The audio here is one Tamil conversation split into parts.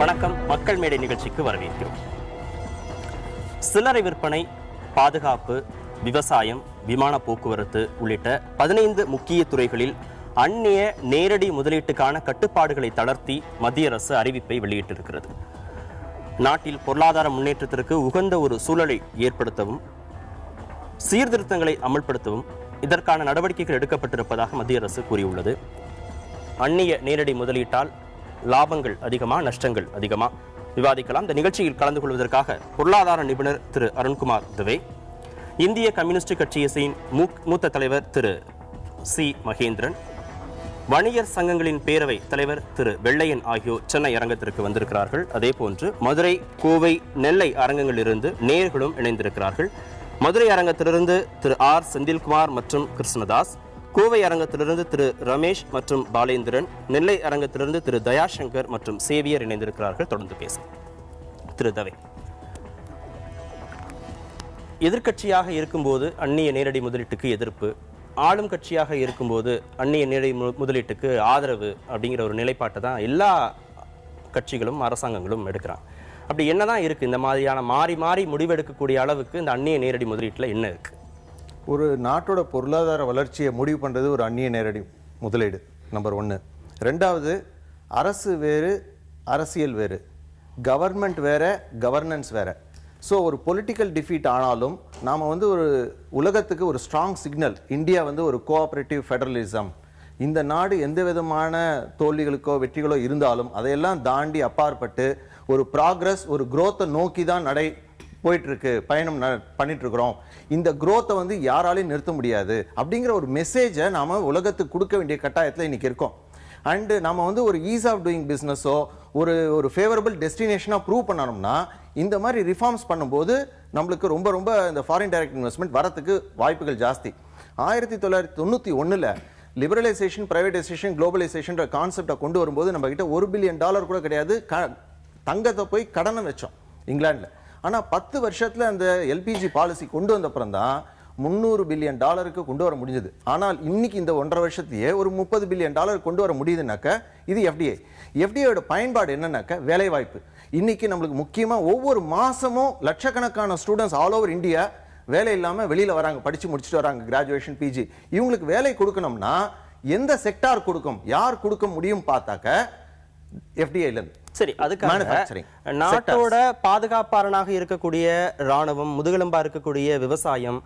வணக்கம். மக்கள் மேடை நிகழ்ச்சிக்கு வரவேற்கிறோம். சில்லறை விற்பனை, பாதுகாப்பு, விவசாயம், விமான போக்குவரத்து உள்ளிட்ட 15 முக்கிய துறைகளில் அந்நிய நேரடி முதலீட்டுக்கான கட்டுப்பாடுகளை தளர்த்தி மத்திய அரசு அறிவிப்பை வெளியிட்டிருக்கிறது. நாட்டில் பொருளாதார முன்னேற்றத்திற்கு உகந்த ஒரு சூழலை ஏற்படுத்தவும் சீர்திருத்தங்களை அமல்படுத்தவும் இதற்கான நடவடிக்கைகள் எடுக்கப்பட்டிருப்பதாக மத்திய அரசு கூறியுள்ளது. அந்நிய நேரடி முதலீட்டால் லாபங்கள் அதிகமா, நஷ்டங்கள் அதிகமா விவாதிக்கலாம். இந்த நிகழ்ச்சியில் கலந்து கொள்வதற்காக பொருளாதார நிபுணர் திரு அருண்குமார் துவே, இந்திய கம்யூனிஸ்ட் கட்சியின் மூத்த தலைவர் திரு சி மகேந்திரன், வணிகர் சங்கங்களின் பேரவை தலைவர் திரு வெள்ளையன் ஆகியோர் சென்னை அரங்கத்திற்கு வந்திருக்கிறார்கள். அதே போன்று மதுரை, கோவை, நெல்லை அரங்கங்களிலிருந்து நேயர்களும் இணைந்திருக்கிறார்கள். மதுரை அரங்கத்திலிருந்து திரு ஆர் செந்தில்குமார் மற்றும் கிருஷ்ணதாஸ், கோவை அரங்கத்திலிருந்து திரு ரமேஷ் மற்றும் பாலேந்திரன், நெல்லை அரங்கத்திலிருந்து திரு தயாசங்கர் மற்றும் சேவியர் இணைந்திருக்கிறார்கள். தொடர்ந்து பேச திரு தவே, எதிர்கட்சியாக இருக்கும்போது அந்நிய நேரடி முதலீட்டுக்கு எதிர்ப்பு, ஆளும் கட்சியாக இருக்கும்போது அந்நிய நேரடி முதலீட்டுக்கு ஆதரவு அப்படிங்கிற ஒரு நிலைப்பாட்டை தான் எல்லா கட்சிகளும் அரசாங்கங்களும் எடுக்கிறாங்க. அப்படி என்னதான் இருக்கு? இந்த மாதிரியான மாறி மாறி முடிவெடுக்கக்கூடிய அளவுக்கு இந்த அந்நிய நேரடி முதலீட்டில் என்ன இருக்கு? ஒரு நாட்டோட பொருளாதார வளர்ச்சியை முடிவு பண்ணுறது ஒரு அந்நிய நேரடி முதலீடு, நம்பர் 1. ரெண்டாவது, அரசு வேறு, அரசியல் வேறு, கவர்மெண்ட் வேற, கவர்னன்ஸ் வேற. ஸோ ஒரு பொலிட்டிக்கல் டிஃபீட் ஆனாலும் நாம் ஒரு உலகத்துக்கு ஒரு ஸ்ட்ராங் சிக்னல், இந்தியா ஒரு கோஆப்ரேட்டிவ் ஃபெடரலிசம், இந்த நாடு எந்த விதமான தோல்விகளுக்கோ வெற்றிகளோ இருந்தாலும் அதையெல்லாம் தாண்டி அப்பாற்பட்டு ஒரு ப்ராக்ரஸ், ஒரு குரோத்தை நோக்கி தான் போயிட்டு இருக்கு, பயணம் பண்ணிட்டு இருக்கிறோம். இந்த குரோத்தை யாராலையும் நிறுத்த முடியாது அப்படிங்கிற ஒரு மெசேஜை நாம உலகத்துக்கு கொடுக்க வேண்டிய கட்டாயத்தில் இன்னைக்கு இருக்கோம். அண்டு நம்ம ஒரு ஈஸ் ஆஃப் டூயிங் பிஸ்னஸோ ஒரு ஃபேவரபிள் டெஸ்டினேஷனாக ப்ரூவ் பண்ணணும்னா இந்த மாதிரி ரிஃபார்ம்ஸ் பண்ணும்போது நம்மளுக்கு ரொம்ப ரொம்ப இந்த ஃபாரின் டைரக்ட் இன்வெஸ்ட்மெண்ட் வரத்துக்கு வாய்ப்புகள் ஜாஸ்தி. 1991 லிபரலைசேஷன், பிரைவேடைசேஷன், குளோபலைசேஷன் கான்செப்டை கொண்டு வரும்போது நம்ம கிட்ட $1 பில்லியன் கூட கிடையாது. தங்கத்தை போய் கடனை வச்சோம் இங்கிலாந்துல. ஆனால் 10 வருஷத்துல அந்த எல்பிஜி பாலிசி கொண்டு வந்த அப்புறம் தான் $300 பில்லியன் கொண்டு வர முடிஞ்சது. ஆனால் இன்னைக்கு இந்த 1.5 வருஷத்தையே ஒரு $30 பில்லியன் கொண்டு வர முடியுதுனாக்க இது எஃப்டிஐ. எஃப்டிஐயோட பயன்பாடு என்னன்னாக்க வேலை வாய்ப்பு. இன்னைக்கு நம்மளுக்கு முக்கியமா ஒவ்வொரு மாசமும் லட்சக்கணக்கான ஸ்டூடெண்ட்ஸ் ஆல் ஓவர் இந்தியா வேலை இல்லாம வெளியில வராங்க, படிச்சு முடிச்சுட்டு வராங்க, கிராஜுவேஷன், பிஜி. இவங்களுக்கு வேலை கொடுக்கணும்னா எந்த செக்டார் கொடுக்கும், யார் கொடுக்க முடியும் பார்த்தாக்க எஃப்டிஐல இருந்து. சரி, அதுக்காக நாட்டோட பாதுகாப்பாளனாக இருக்கக்கூடிய ராணுவம், முதுகெலும்பா இருக்கக்கூடிய விவசாயம்,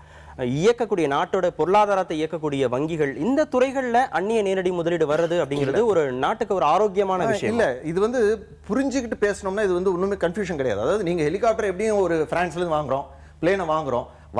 இயக்கக்கூடிய நாட்டோட பொருளாதாரத்தை இயக்கக்கூடிய வங்கிகள், இந்த துறைகள்ல அந்நிய நேரடி முதலீடு வர்றது அப்படிங்கிறது ஒரு நாட்டுக்கு ஒரு ஆரோக்கியமான விஷயம் இல்ல. இது புரிஞ்சுக்கிட்டு பேசணும்னா இது ஒண்ணுமே கன்ஃபியூஷன் கிடையாது. அதாவது நீங்க ஹெலிகாப்டர் எப்படியும் ஒரு பிரான்ஸ்ல இருந்து வாங்குறோம், பிளேனை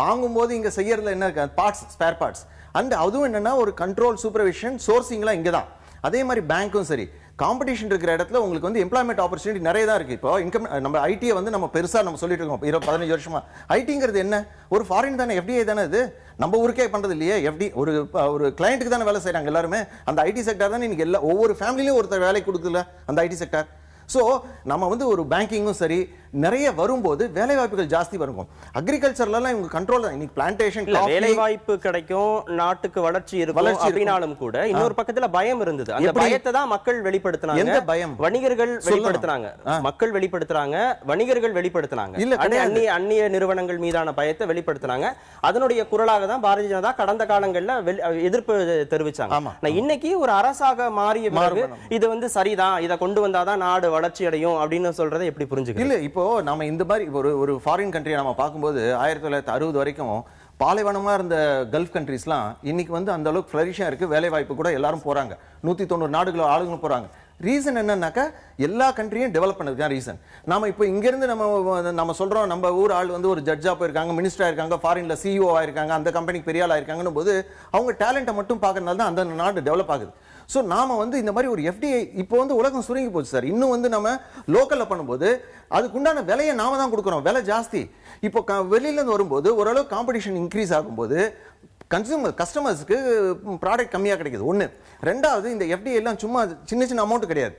வாங்கும்போது இங்க செய்யறதுல என்ன இருக்கு, பார்ட்ஸ், ஸ்பேர் பார்ட்ஸ். அண்ட் அதுவும் என்னன்னா ஒரு கண்ட்ரோல், சூப்பர்விஷன், சோர்சிங்லாம் இங்க தான். அதே மாதிரி பேங்க்கும் சரி, காம்படிஷன் இருக்கிற இடத்துல உங்களுக்கு எம்ப்ளாய்மெண்ட் ஆப்பர்ச்சுனிட்டி நிறைய தான் இருக்கு. இப்போ இன்கம் நம்ம ஐடியை நம்ம பெருசா நம்ம சொல்லிட்டு இருக்கோம் 15 வருஷமா. ஐடிங்கிறது என்ன, ஒரு ஃபாரின் தானே, எஃப்டிஐ தானே. இது நம்ம ஊருக்கே பண்றது இல்லையே. எஃப்டி ஒரு கிளையண்ட்டுக்கு தானே வேலை செய்யறாங்க எல்லாருமே. அந்த ஐடி செக்டார் தானே இன்னைக்கு எல்லா ஒவ்வொரு ஃபேமிலியும் ஒருத்தர் வேலை கொடுக்குதுல அந்த ஐடி செக்டார். ஸோ நம்ம ஒரு பேங்கிங்கும் சரி நிறைய வரும்போது வேலை வாய்ப்புகள் ஜாஸ்தி வரும். அக்ரிகல்ச்சர்லாம் இவங்க கண்ட்ரோல் தான். இன்னைக்கு பிளான்டேஷன், வேலை வாய்ப்பு கிடைக்கும், நாட்டுக்கு வளர்ச்சி இருக்கும் அப்படினாலும் கூட இன்னொரு பக்கத்துல பயம் இருந்தது. அந்த பயத்தை தான் மக்கள் வெளிப்படுத்தினாங்க. எந்த பயம்? வணிகர்கள் வெளிப்படுத்தினாங்க, மக்கள் வெளிப்படுத்துறாங்க, வணிகர்கள் வெளிப்படுத்தினாங்க. இல்ல, அந்நிய நிறுவனங்கள் மீதான பயத்தை வெளிப்படுத்தினாங்க. அதனுடைய குரலாக தான் பாரதிய ஜனதா கடந்த காலங்கள்ல எதிர்ப்பு தெரிவிச்சாங்க. இன்னைக்கு ஒரு அரசாக மாறிய பிறகு இது சரிதான், இதை கொண்டு வந்தாதான் நாடு வளர்ச்சி அடையும் அப்படின்னு சொல்றதை எப்படி புரிஞ்சுக்க? இல்ல, இப்போ நாம இந்த மாதிரி ஒரு ஃபாரின் கண்ட்ரியை நம்ம பார்க்கும்போது 1960 வரைக்கும் பாலைவனமா இருந்த கல்ஃப் கண்ட்ரீஸ்லாம் இன்னைக்கு அந்த அளவுக்கு ஃபிளரிஷா இருக்கு. வேலை வாய்ப்பு கூட எல்லாரும் போறாங்க. 190 நாடுகள் ஆளுங்களும் போறாங்க. ரீசன் என்னன்னாக்கா எல்லா கண்ட்ரியும் டெவலப் பண்ணதுக்கு தான் ரீசன். நாம இப்போ இங்க இருந்து நம்ம சொல்றோம், நம்ம ஊர் ஆள் ஒரு ஜட்ஜா போயிருக்காங்க, மினிஸ்டரா இருக்காங்க, ஃபாரின்ல சிஇஓ ஆயிருக்காங்க, அந்த கம்பெனிக்கு பெரிய ஆளா இருக்காங்கன்னு போது அவங்க டேலண்ட்டை மட்டும் பார்க்கறதுனால தான் அந்த நாடு டெவலப் ஆகுது. ஸோ நாம இந்த மாதிரி ஒரு எஃப்டிஐ இப்போ உலகம் சுருங்கி போச்சு சார். இன்னும் நம்ம லோக்கல்ல பண்ணும்போது அதுக்குண்டான விலையை நாம தான் கொடுக்குறோம், விலை ஜாஸ்தி. இப்போ வெளியில இருந்து வரும்போது ஓரளவு காம்படிஷன் இன்க்ரீஸ் ஆகும்போது கஸ்டமர்ஸ்க்கு ப்ராடக்ட் கம்மியாக கிடைக்குது. ஒன்று. ரெண்டாவது, இந்த எஃப்டிஐ எல்லாம் சும்மா சின்ன சின்ன அமௌண்ட் கிடையாது.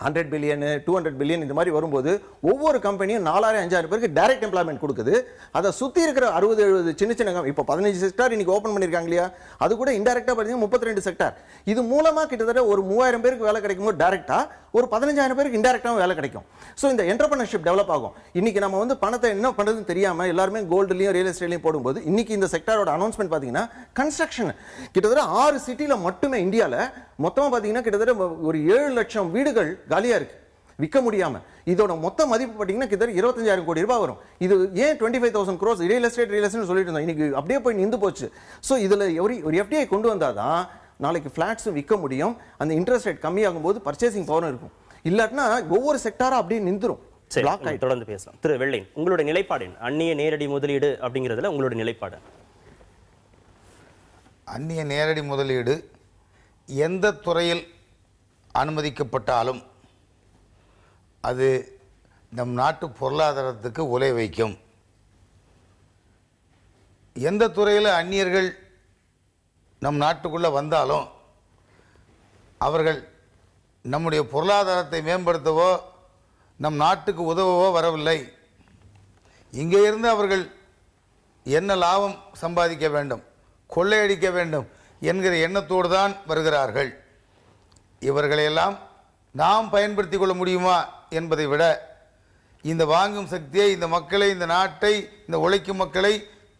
100 பில்லியன் 200 பில்லியன் இந்த மாதிரி வரும்போது ஒவ்வொரு கம்பெனியும் 4000-5000 பேருக்கு டைரக்ட் எம்ப்ளாய்மெண்ட் கொடுக்குது. அதை சுற்றி இருக்கிற 60-70 சின்ன சின்ன இப்போ 15 செக்டார் இன்னைக்கு ஓப்பன் பண்ணியிருக்காங்க இல்லையா, அது கூட இன்டெரக்டாக பார்த்தீங்கன்னா 32 செக்டார். இது மூலமாக கிட்டத்தட்ட ஒரு 3000 பேருக்கு வேலை கிடைக்கும் போது டைரக்டாக ஒரு 15000 பேருக்கு இன்டெரக்டாகவும் வேலை கிடைக்கும். ஸோ இந்த என்டர்பிரினர்ஷிப் டெவலப் ஆகும். இன்னைக்கு நம்ம வந்து பணத்தை என்ன பண்ணுறதுன்னு தெரியாமல் எல்லாருமே கோல்டுலையும் ரியல் எஸ்டேட்லையும் போடும்போது இன்னைக்கு இந்த செக்டாரோட அனௌன்ஸ்மெண்ட் பார்த்தீங்கன்னா கன்ஸ்ட்ரக்ஷன் கிட்டத்தட்ட 6 சிட்டியில் மட்டுமே இந்தியாவில் மொத்தமாக பார்த்தீங்கன்னா கிட்டத்தட்ட ஒரு 7 லட்சம் வீடுகள் காலியாக இருக்கு விற்க முடியாம. இதோட மொத்த மதிப்பு பார்த்தீங்கன்னா கிட்டத்தட்ட 25,000 கோடி ரூபாய் வரும். இது ஏன் 25,000 crores ரியல் எஸ்டேட் சொல்லிட்டு இருந்தோம், இன்னைக்கு அப்படியே போய் நின்று போச்சு. ஸோ இதில் ஒரு எஃப்டிஐ கொண்டு வந்தாதான் நாளைக்கு ஃபிளாட்ஸும் விற்க முடியும், அந்த இன்ட்ரெஸ்ட் ரேட் கம்மியாகும் போது பர்ச்சேசிங் பவரும் இருக்கும். இல்லாட்டினா ஒவ்வொரு செக்டாரும் அப்படியே நின்றுடும். தொடர்ந்து பேசலாம். திரு வெள்ளையன், உங்களுடைய நிலைப்பாடு அந்நிய நேரடி முதலீடு அப்படிங்கிறதுல உங்களுடைய நிலைப்பாடு? அந்நிய நேரடி முதலீடு எந்த துறையில் அனுமதிக்கப்பட்டாலும் அது நம் நாட்டு பொருளாதாரத்துக்கு உலை வைக்கும். எந்த துறையில் அந்நியர்கள் நம் நாட்டுக்குள்ளே வந்தாலும் அவர்கள் நம்முடைய பொருளாதாரத்தை மேம்படுத்தவோ நம் நாட்டுக்கு உதவவோ வரவில்லை. இங்கே இருந்து அவர்கள் என்ன லாபம் சம்பாதிக்க வேண்டும், கொள்ளையடிக்க வேண்டும் என்கிற எண்ணத்தோடு தான் வருகிறார்கள். இவர்களையெல்லாம் நாம் பயன்படுத்தி கொள்ள முடியுமா என்பதை விட இந்த வாங்கும் சக்தியை, இந்த மக்களை, இந்த நாட்டை, இந்த உழைக்கும் மக்களை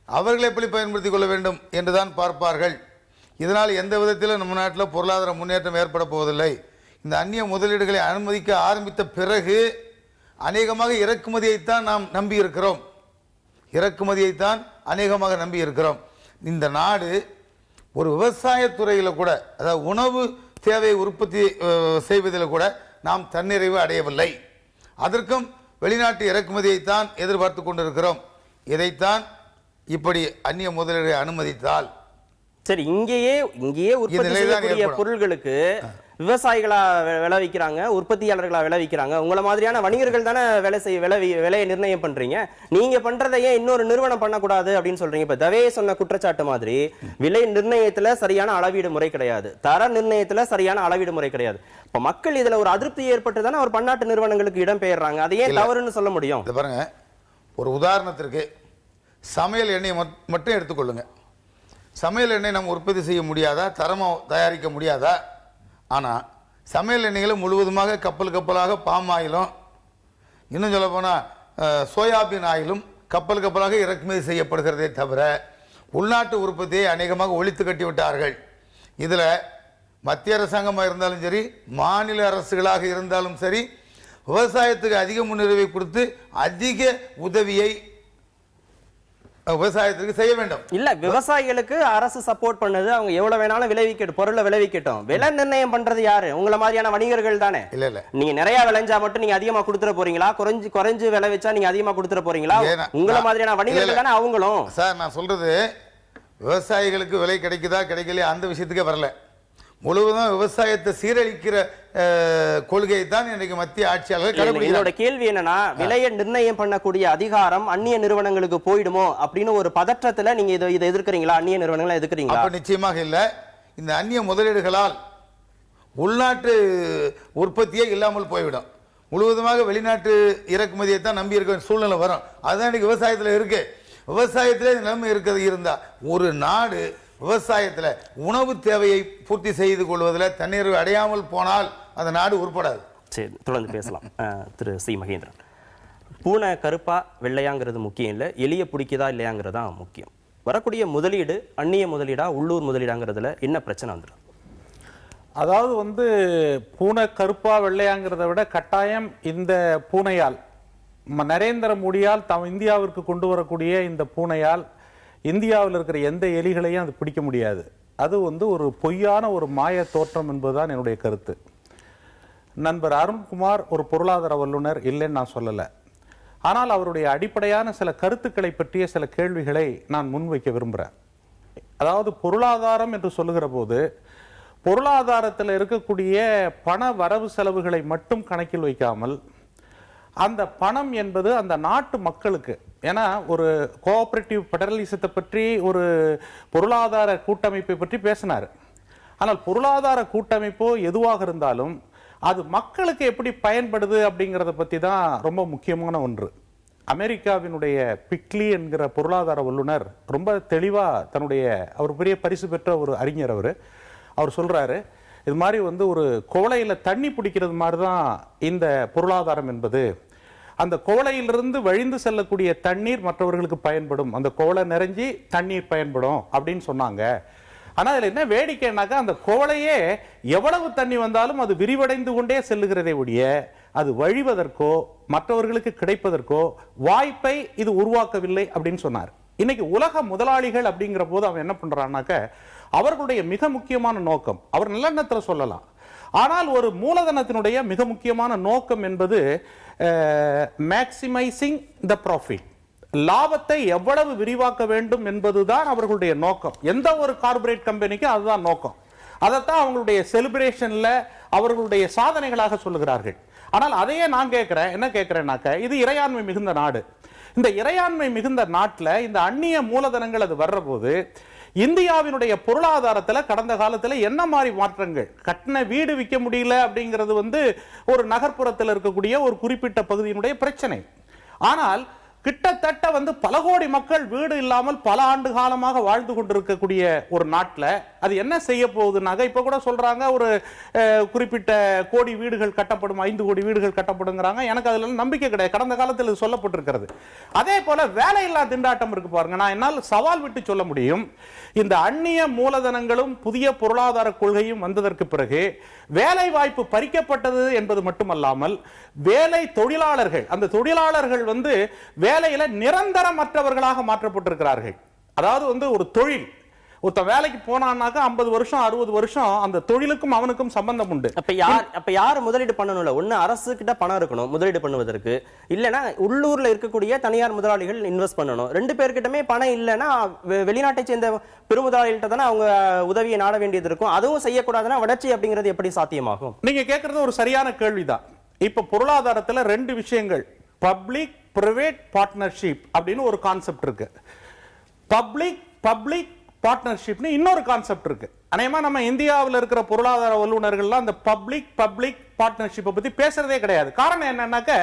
அவர்கள் எப்படி பயன்படுத்தி கொள்ள வேண்டும் என்றுதான் பார்ப்பார்கள். இதனால் எந்த விதத்திலும் நம்ம நாட்டில் பொருளாதார முன்னேற்றம் ஏற்பட போவதில்லை. இந்த அந்நிய முதலீடுகளை அனுமதிக்க ஆரம்பித்த பிறகு அநேகமாக இறக்குமதியைத்தான் நாம் நம்பியிருக்கிறோம். இறக்குமதியைத்தான் அநேகமாக நம்பியிருக்கிறோம். இந்த நாடு ஒரு விவசாயத்துறையில் கூட, அதாவது உணவு தேவையை உற்பத்தி செய்வதில் கூட நாம் தன்னிறைவு அடையவில்லை. அதற்கும் வெளிநாட்டு இறக்குமதியைத்தான் எதிர்பார்த்து கொண்டிருக்கிறோம். இதைத்தான் இப்படி அந்நிய முதலீடுகளை அனுமதித்தால் சரி, இங்கேயே உற்பத்தி செய்யக்கூடிய பொருட்களுக்கு விவசாயிகளா விளைவிக்கிறாங்க, உற்பத்தியாளர்களா விளைவிக்கிறாங்க. உங்களை மாதிரியான வணிகர்கள் தானே விலையை நிர்ணயம் பண்றீங்க. நீங்க பண்றதையே இன்னொரு நிறுவனம் பண்ணக்கூடாது அப்படின்னு சொல்றீங்க. இப்ப தவே சொன்ன குற்றச்சாட்டு மாதிரி விலை நிர்ணயத்துல சரியான அளவீடு முறை கிடையாது, தர நிர்ணயத்துல சரியான அளவீடு முறை கிடையாது. இப்ப மக்கள் இதுல ஒரு அதிருப்தி ஏற்பட்டு தானே ஒரு பன்னாட்டு நிறுவனங்களுக்கு இடம் பெயர்றாங்க. அதை ஏன் தவறுன்னு சொல்ல முடியும்? பாருங்க, ஒரு உதாரணத்திற்கு சமையல் எண்ணெய் மட்டும் எடுத்துக்கொள்ளுங்க. சமையல் எண்ணெய் நம்ம உற்பத்தி செய்ய முடியாதா, தரமாக தயாரிக்க முடியாதா? ஆனால் சமையல் எண்ணெய்களை முழுவதுமாக கப்பலாக பாம் ஆயிலும், இன்னும் சொல்ல போனால் சோயாபீன் ஆயிலும் கப்பலாக இறக்குமதி செய்யப்படுகிறதே தவிர உள்நாட்டு உற்பத்தியை அநேகமாக ஒழித்து கட்டி விட்டார்கள். இதில் மத்திய அரசாங்கமாக இருந்தாலும் சரி, மாநில அரசுகளாக இருந்தாலும் சரி, விவசாயத்துக்கு அதிக முன்னுரிமை கொடுத்து அதிக உதவியை விவசாயத்துக்கு செய்ய வேண்டும். இல்ல, விவசாயிகளுக்கு அரசு சப்போர்ட் பண்ணது, அவங்க எவ்வளவு வேணாலும் விளைவிக்கட்டும், பொருளை விளைவிக்கட்டும். விலை நிர்ணயம் பண்றது யாரு? உங்களை மாதிரியான வணிகர்கள் தானே. இல்ல நீங்க நிறைய விளைஞ்சா மட்டும் நீங்க அதிகமா கொடுத்துட போறீங்களா? குறைஞ்சு விளைவிச்சா நீங்க அதிகமா கொடுத்துட போறீங்களா? உங்களை மாதிரியான வணிகர்கள் தானே அவங்களும். சார், நான் சொல்றது விவசாயிகளுக்கு விலை கிடைக்குதா கிடைக்கலையா அந்த விஷயத்துக்கே வரல. முழுவதும் விவசாயத்தை சீரழிக்கிற கொள்கையை தான் இன்னைக்கு மத்திய ஆட்சியாளர்கள் கடைபிடிக்கிறாங்க. என்னோட கேள்வி என்னன்னா, விலையை நிர்ணயம் பண்ணக்கூடிய அதிகாரம் அந்நிய நிறுவனங்களுக்கு போயிடுமோ அப்படின்னு ஒரு பதற்றத்துல நீங்க இதை எதிர்க்கிறீங்களா? அந்நிய நிறுவனங்களை எதிர்க்கிறீங்களா? நிச்சயமாக இல்ல. இந்த அந்நிய முதலீடுகளால் உள்நாட்டு உற்பத்தியே இல்லாமல் போய்விடும். முழுவதுமாக வெளிநாட்டு இறக்குமதியை தான் நம்பி இருக்க சூழ்நிலை வரும். அதுதான் இன்னைக்கு விவசாயத்தில் இருக்கு. விவசாயத்திலே நிலைமை இருந்தா ஒரு நாடு விவசாயத்தில் உணவு தேவையை பூர்த்தி செய்து கொள்வதில் தண்ணீர் அடையாமல் போனால் அந்த நாடு உருப்படாது. சரி, தொடர்ந்து பேசலாம். திரு சி மகேந்திரன், பூனை கருப்பா வெள்ளையாங்கிறது முக்கியம் இல்லை, எளிய பிடிக்குதா இல்லையாங்கிறது தான் முக்கியம். வரக்கூடிய முதலீடு அந்நிய முதலீடா உள்ளூர் முதலீடாங்கிறதுல என்ன பிரச்சனை வந்துடும்? அதாவது பூனை கருப்பா வெள்ளையாங்கிறத விட கட்டாயம் இந்த பூனையால், நரேந்திர மோடியால் இந்தியாவிற்கு கொண்டு வரக்கூடிய இந்த பூனையால் இந்தியாவில் இருக்கிற எந்த எலிகளையும் அது பிடிக்க முடியாது. அது ஒரு பொய்யான ஒரு மாய தோற்றம் என்பதுதான் என்னுடைய கருத்து. நண்பர் அருண்குமார் ஒரு பொருளாதார வல்லுநர் இல்லைன்னு நான் சொல்லலை. ஆனால் அவருடைய அடிப்படையான சில கருத்துக்களை பற்றிய சில கேள்விகளை நான் முன்வைக்க விரும்புகிறேன். அதாவது பொருளாதாரம் என்று சொல்லுகிற போது பொருளாதாரத்தில் இருக்கக்கூடிய பண வரவு செலவுகளை மட்டும் கணக்கில் வைக்காமல் அந்த பணம் என்பது அந்த நாட்டு மக்களுக்கு, ஏன்னா ஒரு கோஆபரேட்டிவ் பெடரலிசத்தை பற்றி ஒரு பொருளாதார கூட்டமைப்பை பற்றி பேசினார். ஆனால் பொருளாதார கூட்டமைப்போ எதுவாக இருந்தாலும் அது மக்களுக்கு எப்படி பயன்படுது அப்படிங்கிறத பற்றி தான் ரொம்ப முக்கியமான ஒன்று. அமெரிக்காவினுடைய பிக்லி என்கிற பொருளாதார வல்லுனர் ரொம்ப தெளிவாக தன்னுடைய, அவர் பெரிய பரிசு பெற்ற ஒரு அறிஞர், அவர் சொல்கிறாரு, இது மாதிரி வந்து ஒரு குவளையில் தண்ணி பிடிக்கிறது மாதிரி தான் இந்த பொருளாதாரம் என்பது. அந்த குவளையிலிருந்து வழிந்து செல்லக்கூடிய தண்ணீர் மற்றவர்களுக்கு பயன்படும், அந்த குவளை நிறைஞ்சி தண்ணீர் பயன்படும் அப்படின்னு சொன்னாங்க. ஆனால் அதில் என்ன வேடிக்கைனாக்கா, அந்த குவளையே எவ்வளவு தண்ணி வந்தாலும் அது விரிவடைந்து கொண்டே செல்லுகிறதை ஒழிய அது வழிவதற்கோ மற்றவர்களுக்கு கிடைப்பதற்கோ வாய்ப்பை இது உருவாக்கவில்லை அப்படின்னு சொன்னார். இன்னைக்கு உலக முதலாளிகள் அப்படிங்கிற போது அவன் என்ன பண்றான்னாக்க, அவர்களுடைய மிக முக்கியமான நோக்கம், அவர் நல்லெண்ணத்தில் சொல்லலாம், ஆனால் ஒரு மூலதனத்தினுடைய மிக முக்கியமான நோக்கம் என்பது மேக்சிமைசிங் த ப்ராஃபிட், லாபத்தை எவ்வளவு விரிவாக்க வேண்டும் என்பதுதான் அவர்களுடைய நோக்கம். எந்த ஒரு கார்ப்பரேட் கம்பெனிக்கு அதுதான் நோக்கம். அதைத்தான் அவங்களுடைய செலிப்ரேஷன்ல அவர்களுடைய சாதனைகளாக சொல்லுகிறார்கள். ஆனால் அதையே நான் கேட்கிறேன், என்ன கேட்கிறேன்னாக்க, இது இறையாண்மை மிகுந்த நாடு. இந்த இறையாண்மை மிகுந்த நாட்டில் இந்த அந்நிய மூலதனங்கள் அது வர்ற போது இந்தியாவினுடைய பொருளாதாரத்தில் கடந்த காலத்தில் என்ன மாதிரி மாற்றங்கள், கட்டின வீடு விற்க முடியல அப்படிங்கிறது வந்து ஒரு நகர்ப்புறத்தில் இருக்கக்கூடிய ஒரு குறிப்பிட்ட பகுதியினுடைய பிரச்சனை. ஆனால் கிட்டத்தட்ட வந்து பல கோடி மக்கள் வீடு இல்லாமல் பல ஆண்டு காலமாக வாழ்ந்து கொண்டிருக்கக்கூடிய ஒரு நாட்டில் அது என்ன செய்ய போகுதுன்னாக்க, இப்போ கூட சொல்றாங்க ஒரு குறிப்பிட்ட கோடி வீடுகள் கட்டப்படும், 5 கோடி வீடுகள் கட்டப்படுங்கிறாங்க. எனக்கு அதுல நம்பிக்கை கிடையாது, கடந்த காலத்தில் இது சொல்லப்பட்டிருக்கிறது. அதே போல வேலையில்லா திண்டாட்டம் இருக்கு பாருங்க. நான் என்னால் சவால் விட்டு சொல்ல முடியும், இந்த அந்நிய மூலதனங்களும் புதிய பொருளாதார கொள்கையும் வந்ததற்கு பிறகு வேலை வாய்ப்பு பறிக்கப்பட்டது என்பது மட்டுமல்லாமல் வேலை தொழிலாளர்கள், அந்த தொழிலாளர்கள் வந்து வேலையில நிரந்தரமற்றவர்களாக மாற்றப்பட்டிருக்கிறார்கள். அதாவது வந்து ஒரு தொழில், ஒருத்த வேலைக்கு போனான்னாக்கா 50 வருஷம் 60 வருஷம் அந்த தொழிலுக்கும் அவனுக்கும் சம்பந்தம் உண்டு. அப்ப யார் முதலீடு பண்ணணும்ல, ஒண்ணு அரசு கிட்ட பணம் இருக்கணும் முதலீடு பண்ணுவதற்கு, இல்லைன்னா உள்ளூர்ல இருக்கக்கூடிய தனியார் முதலாளிகள் இன்வெஸ்ட் பண்ணணும். 2 பேர்கிட்டமே பணம் இல்லைன்னா வெளிநாட்டை சேர்ந்த பெருமுதலாளிகிட்ட தானே அவங்க உதவியை நாட வேண்டியது இருக்கும். அதுவும் செய்யக்கூடாதுன்னா வளர்ச்சி அப்படிங்கிறது எப்படி சாத்தியமாகும்? நீங்க கேட்கறது ஒரு சரியான கேள்விதான். இப்ப பொருளாதாரத்துல 2 விஷயங்கள், பப்ளிக் பிரைவேட் பார்ட்னர்ஷிப் அப்படின்னு ஒரு கான்செப்ட் இருக்கு, பப்ளிக் பப்ளிக் பார்ட்னர்ஷிப்னு இன்னொரு கான்செப்ட் இருக்கு. அநேகமா நம்ம இந்தியாவில் இருக்கிற பொருளாதார வல்லுநர்கள்லாம் அந்த பப்ளிக் பப்ளிக் பார்ட்னர்ஷிப்பை பத்தி பேசுறதே கிடையாது. காரணம் என்னன்னாக்க,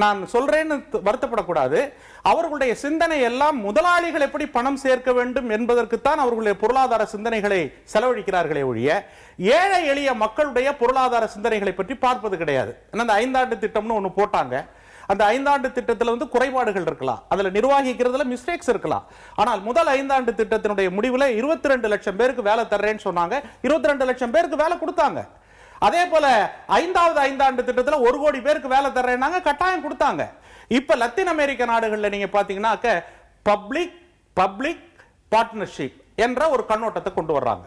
நான் சொல்றேன்னு வருத்தப்படக்கூடாது, அவர்களுடைய சிந்தனை எல்லாம் முதலாளிகள் எப்படி பணம் சேர்க்க வேண்டும் என்பதற்குத்தான் அவர்களுடைய பொருளாதார சிந்தனைகளை செலவழிக்கிறார்களே ஒழிய ஏழை எளிய மக்களுடைய பொருளாதார சிந்தனைகளை பற்றி பார்ப்பது கிடையாது. அந்த 5 ஆண்டு திட்டம்னு ஒன்று போட்டாங்க. அந்த 5 ஆண்டு திட்டத்தில் வந்து குறைபாடுகள் இருக்கலாம், அதுல நிர்வாகிக்கிறதுல மிஸ்டேக்ஸ் இருக்கலாம். ஆனால் முதல் 5 ஆண்டு திட்டத்தினுடைய முடிவில் 22 லட்சம் பேருக்கு வேலை தர்றேன்னு சொன்னாங்க, 22 லட்சம் பேருக்கு வேலை கொடுத்தாங்க. அதே போல 5வது 5 ஆண்டு திட்டத்தில் 1 கோடி பேருக்கு வேலை தர்றேன்னாங்க, கட்டாயம் கொடுத்தாங்க. இப்ப லத்தீன் அமெரிக்க நாடுகளில் நீங்க பாத்தீங்கன்னா பப்ளிக் பப்ளிக் பார்ட்னர்ஷிப் என்ற ஒரு கண்ணோட்டத்தை கொண்டு வர்றாங்க.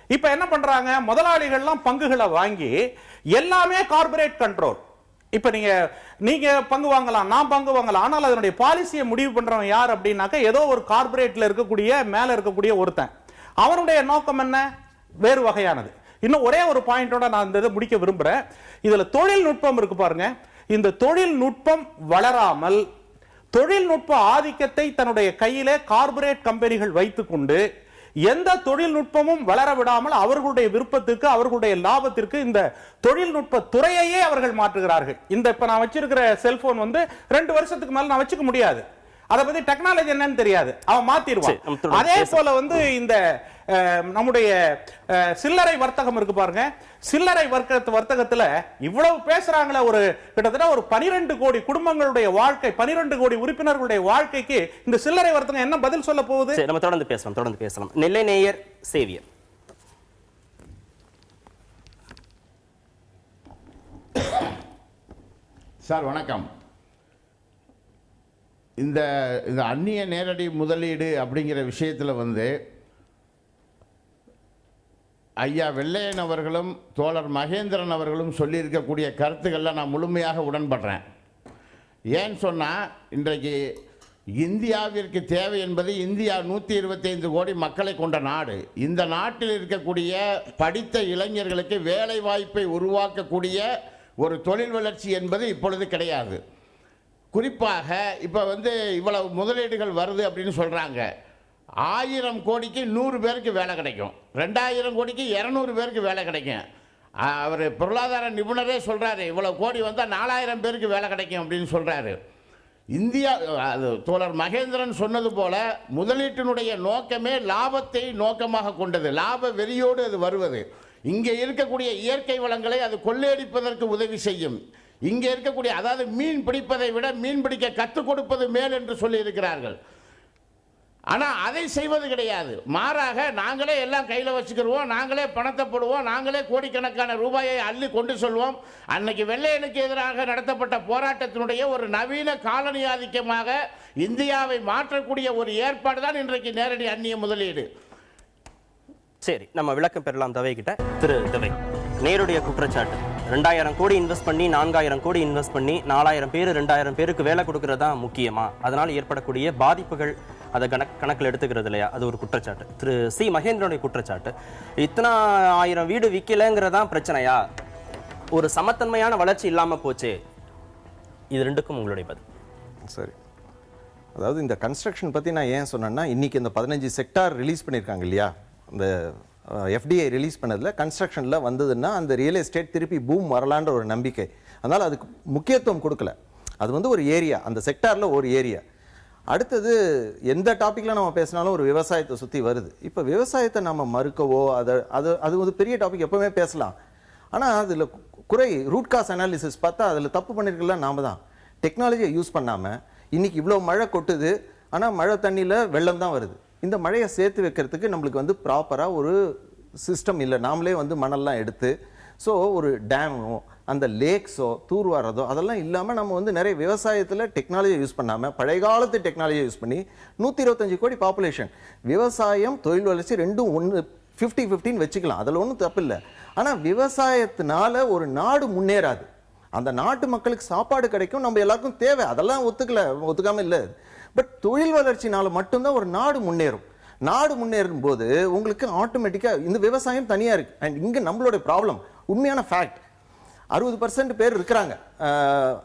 இப்ப என்ன பண்றாங்க, முதலாளிகள்லாம் பங்குகளை வாங்கி எல்லாமே கார்ப்பரேட் கண்ட்ரோல். இப்ப நீங்க பங்கு வாங்கலாம், நான் பங்கு வாங்கலாம், ஆனால் அதனுடைய பாலிசியை முடிவு பண்றவன் யார் அப்படின்னாக்க, ஏதோ ஒரு கார்ப்பரேட்ல இருக்கக்கூடிய மேல இருக்கக்கூடிய ஒருத்தன். அவனுடைய நோக்கம் என்ன, வேறு வகையானது. இன்னும் ஒரே ஒரு பாயிண்டோட நான் இந்த இதை முடிக்க விரும்புறேன். இதுல தொழில்நுட்பம் இருக்கு பாருங்க. இந்த தொழில்நுட்பம் வளராமல் தொழில்நுட்ப ஆதிக்கத்தை தன்னுடைய கையிலே கார்ப்பரேட் கம்பெனிகள் வைத்துக்கொண்டு எந்த தொழில்நுட்பமும் வளர விடாமல் அவர்களுடைய விருப்பத்துக்கு அவர்களுடைய லாபத்திற்கு இந்த தொழில்நுட்ப துறையையே அவர்கள் மாற்றுகிறார்கள். இந்த இப்ப நான் வச்சிருக்கிற செல்போன் வந்து 2 வருஷத்துக்கு மேல நான் வச்சுக்க முடியாது, அதை பத்தி டெக்னாலஜி என்னன்னு தெரியாது, அவன் மாத்திடுவான். அதே போல வந்து இந்த நம்முடைய சில்லறை வர்த்தகம் இருக்கு பாருங்க. சில்லறை வர்த்தகத்துல இவ்வளவு பேசுறாங்களே, ஒரு கிட்டத்தட்ட ஒரு 12 கோடி குடும்பங்களுடைய வாழ்க்கை, 12 கோடி உறுப்பினர்களுடைய வாழ்க்கைக்கு இந்த சில்லறை வர்த்தகம் என்ன பதில் சொல்ல போகுது? நம்ம தொடர்ந்து பேசலாம். நெல்லை நேயர் சேவியர். சார் வணக்கம். இந்த அந்நிய நேரடி முதலீடு அப்படிங்கிற விஷயத்தில் வந்து ஐயா வெள்ளையன் அவர்களும் தோழர் மகேந்திரன் அவர்களும் சொல்லியிருக்கக்கூடிய கருத்துக்களில் நான் முழுமையாக உடன்படுறேன். ஏன்னு சொன்னால், இன்றைக்கு இந்தியாவிற்கு தேவை என்பது, இந்தியா 125 கோடி மக்களை கொண்ட நாடு. இந்த நாட்டில் இருக்கக்கூடிய படித்த இளைஞர்களுக்கு வேலை வாய்ப்பை உருவாக்கக்கூடிய ஒரு தொழில் வளர்ச்சி என்பது இப்பொழுது கிடையாது. குறிப்பாக இப்போ வந்து இவ்வளவு முதலீடுகள் வருது அப்படின்னு சொல்கிறாங்க. 1000 கோடிக்கு 100 பேருக்கு வேலை கிடைக்கும், 2000 கோடிக்கு 200 பேருக்கு வேலை கிடைக்கும். அவர் பொருளாதார நிபுணரே சொல்கிறாரு, இவ்வளோ கோடி வந்தால் 4000 பேருக்கு வேலை கிடைக்கும் அப்படின்னு சொல்கிறாரு. இந்தியா, அது தோழர் மகேந்திரன் சொன்னது போல முதலீட்டினுடைய நோக்கமே லாபத்தை நோக்கமாக கொண்டது, லாப வெறியோடு அது வருவது. இங்கே இருக்கக்கூடிய இயற்கை வளங்களை அது கொள்ளையடிப்பதற்கு உதவி செய்யும். இங்கே இருக்கக்கூடிய, அதாவது மீன் பிடிப்பதை விட மீன் பிடிக்க கற்றுக் கொடுப்பது மேல் என்று சொல்லி இருக்கிறார்கள். ஆனால் அதை செய்வது கிடையாது. மாறாக நாங்களே எல்லாம் கையில் வச்சுக்கிடுவோம், நாங்களே பணத்தை போடுவோம், நாங்களே கோடிக்கணக்கான ரூபாயை அள்ளி கொண்டு சொல்வோம். அன்னைக்கு வெள்ளையனுக்கு எதிராக நடத்தப்பட்ட போராட்டத்தினுடைய ஒரு நவீன காலனி ஆதிக்கமாக இந்தியாவை மாற்றக்கூடிய ஒரு ஏற்பாடு தான் இன்றைக்கு நேரடி அந்நிய முதலீடு. சரி, நம்ம விளக்கம் பெறலாம் தவை கிட்ட. திரு தவை, நேருடைய குற்றச்சாட்டு 2000 கோடி இன்வெஸ்ட் பண்ணி 4000 கோடி இன்வெஸ்ட் பண்ணி 4000 பேர் 2000 பேருக்கு வேலை கொடுக்கறதா முக்கியமா, அதனால் ஏற்படக்கூடிய பாதிப்புகள் அதை கணக்கில் எடுத்துக்கிறது இல்லையா, அது ஒரு குற்றச்சாட்டு. திரு சி மகேந்திரனுடைய குற்றச்சாட்டு, இத்தனை 1000 வீடு விற்கலைங்கிறதா பிரச்சனையா, ஒரு சமத்தன்மையான வளர்ச்சி இல்லாமல் போச்சு. இது ரெண்டுக்கும் உங்களுடைய பதில். சரி, அதாவது இந்த கன்ஸ்ட்ரக்ஷன் பற்றி நான் ஏன் சொன்னேன்னா, இன்றைக்கி இந்த 15 செக்டார் ரிலீஸ் பண்ணியிருக்காங்க இல்லையா, இந்த எஃப்டிஐ ரிலீஸ் பண்ணதில் கன்ஸ்ட்ரக்ஷனில் வந்ததுன்னா அந்த ரியல் எஸ்டேட் திருப்பி பூம் வரலான்ற ஒரு நம்பிக்கை. அதனால் அதுக்கு முக்கியத்துவம் கொடுக்கல. அது வந்து ஒரு ஏரியா, அந்த செக்டாரில் ஒரு ஏரியா. அடுத்தது எந்த டாப்பிக்கில் நம்ம பேசினாலும் ஒரு விவசாயத்தை சுற்றி வருது. இப்போ விவசாயத்தை நம்ம மறுக்கவோ அது ஒரு பெரிய டாபிக், எப்போவுமே பேசலாம். ஆனால் அதில் குறை ரூட் காஸ் அனாலிசிஸ் பார்த்தா அதில் தப்பு பண்ணியிருக்கலாம் நாம தான். டெக்னாலஜியை யூஸ் பண்ணாமல் இன்றைக்கி இவ்வளோ மழை கொட்டுது, ஆனால் மழை தண்ணியில் வெள்ளம் தான் வருது. இந்த மழையை சேர்த்து வைக்கிறதுக்கு நம்மளுக்கு வந்து ப்ராப்பராக ஒரு சிஸ்டம் இல்லை. நாமளே வந்து மணல்லாம் எடுத்து, ஸோ ஒரு டேமோ அந்த லேக்ஸோ தூர்வாரதோ அதெல்லாம் இல்லாமல் நம்ம வந்து நிறைய விவசாயத்தில் டெக்னாலஜியை யூஸ் பண்ணாமல் பழைய காலத்து டெக்னாலஜியை யூஸ் பண்ணி 125 கோடி பாப்புலேஷன், விவசாயம் தொழில் வளர்ச்சி ரெண்டும் 50-50 வச்சுக்கலாம், அதில் ஒன்றும் தப்பு இல்லை. ஆனால் விவசாயத்தினால ஒரு நாடு முன்னேறாது. அந்த நாட்டு மக்களுக்கு சாப்பாடு கிடைக்கும், நம்ம எல்லாருக்கும் தேவை, அதெல்லாம் ஒத்துக்காமல் இல்லை. பட் தொழில் வளர்ச்சினால மட்டும்தான் ஒரு நாடு முன்னேறும். நாடு முன்னேறும் போது உங்களுக்கு ஆட்டோமேட்டிக்காக இந்த விவசாயம் தனியாக இருக்குது. அண்ட் இங்கே நம்மளோட ப்ராப்ளம், உண்மையான ஃபேக்ட், 60% பேர் இருக்கிறாங்க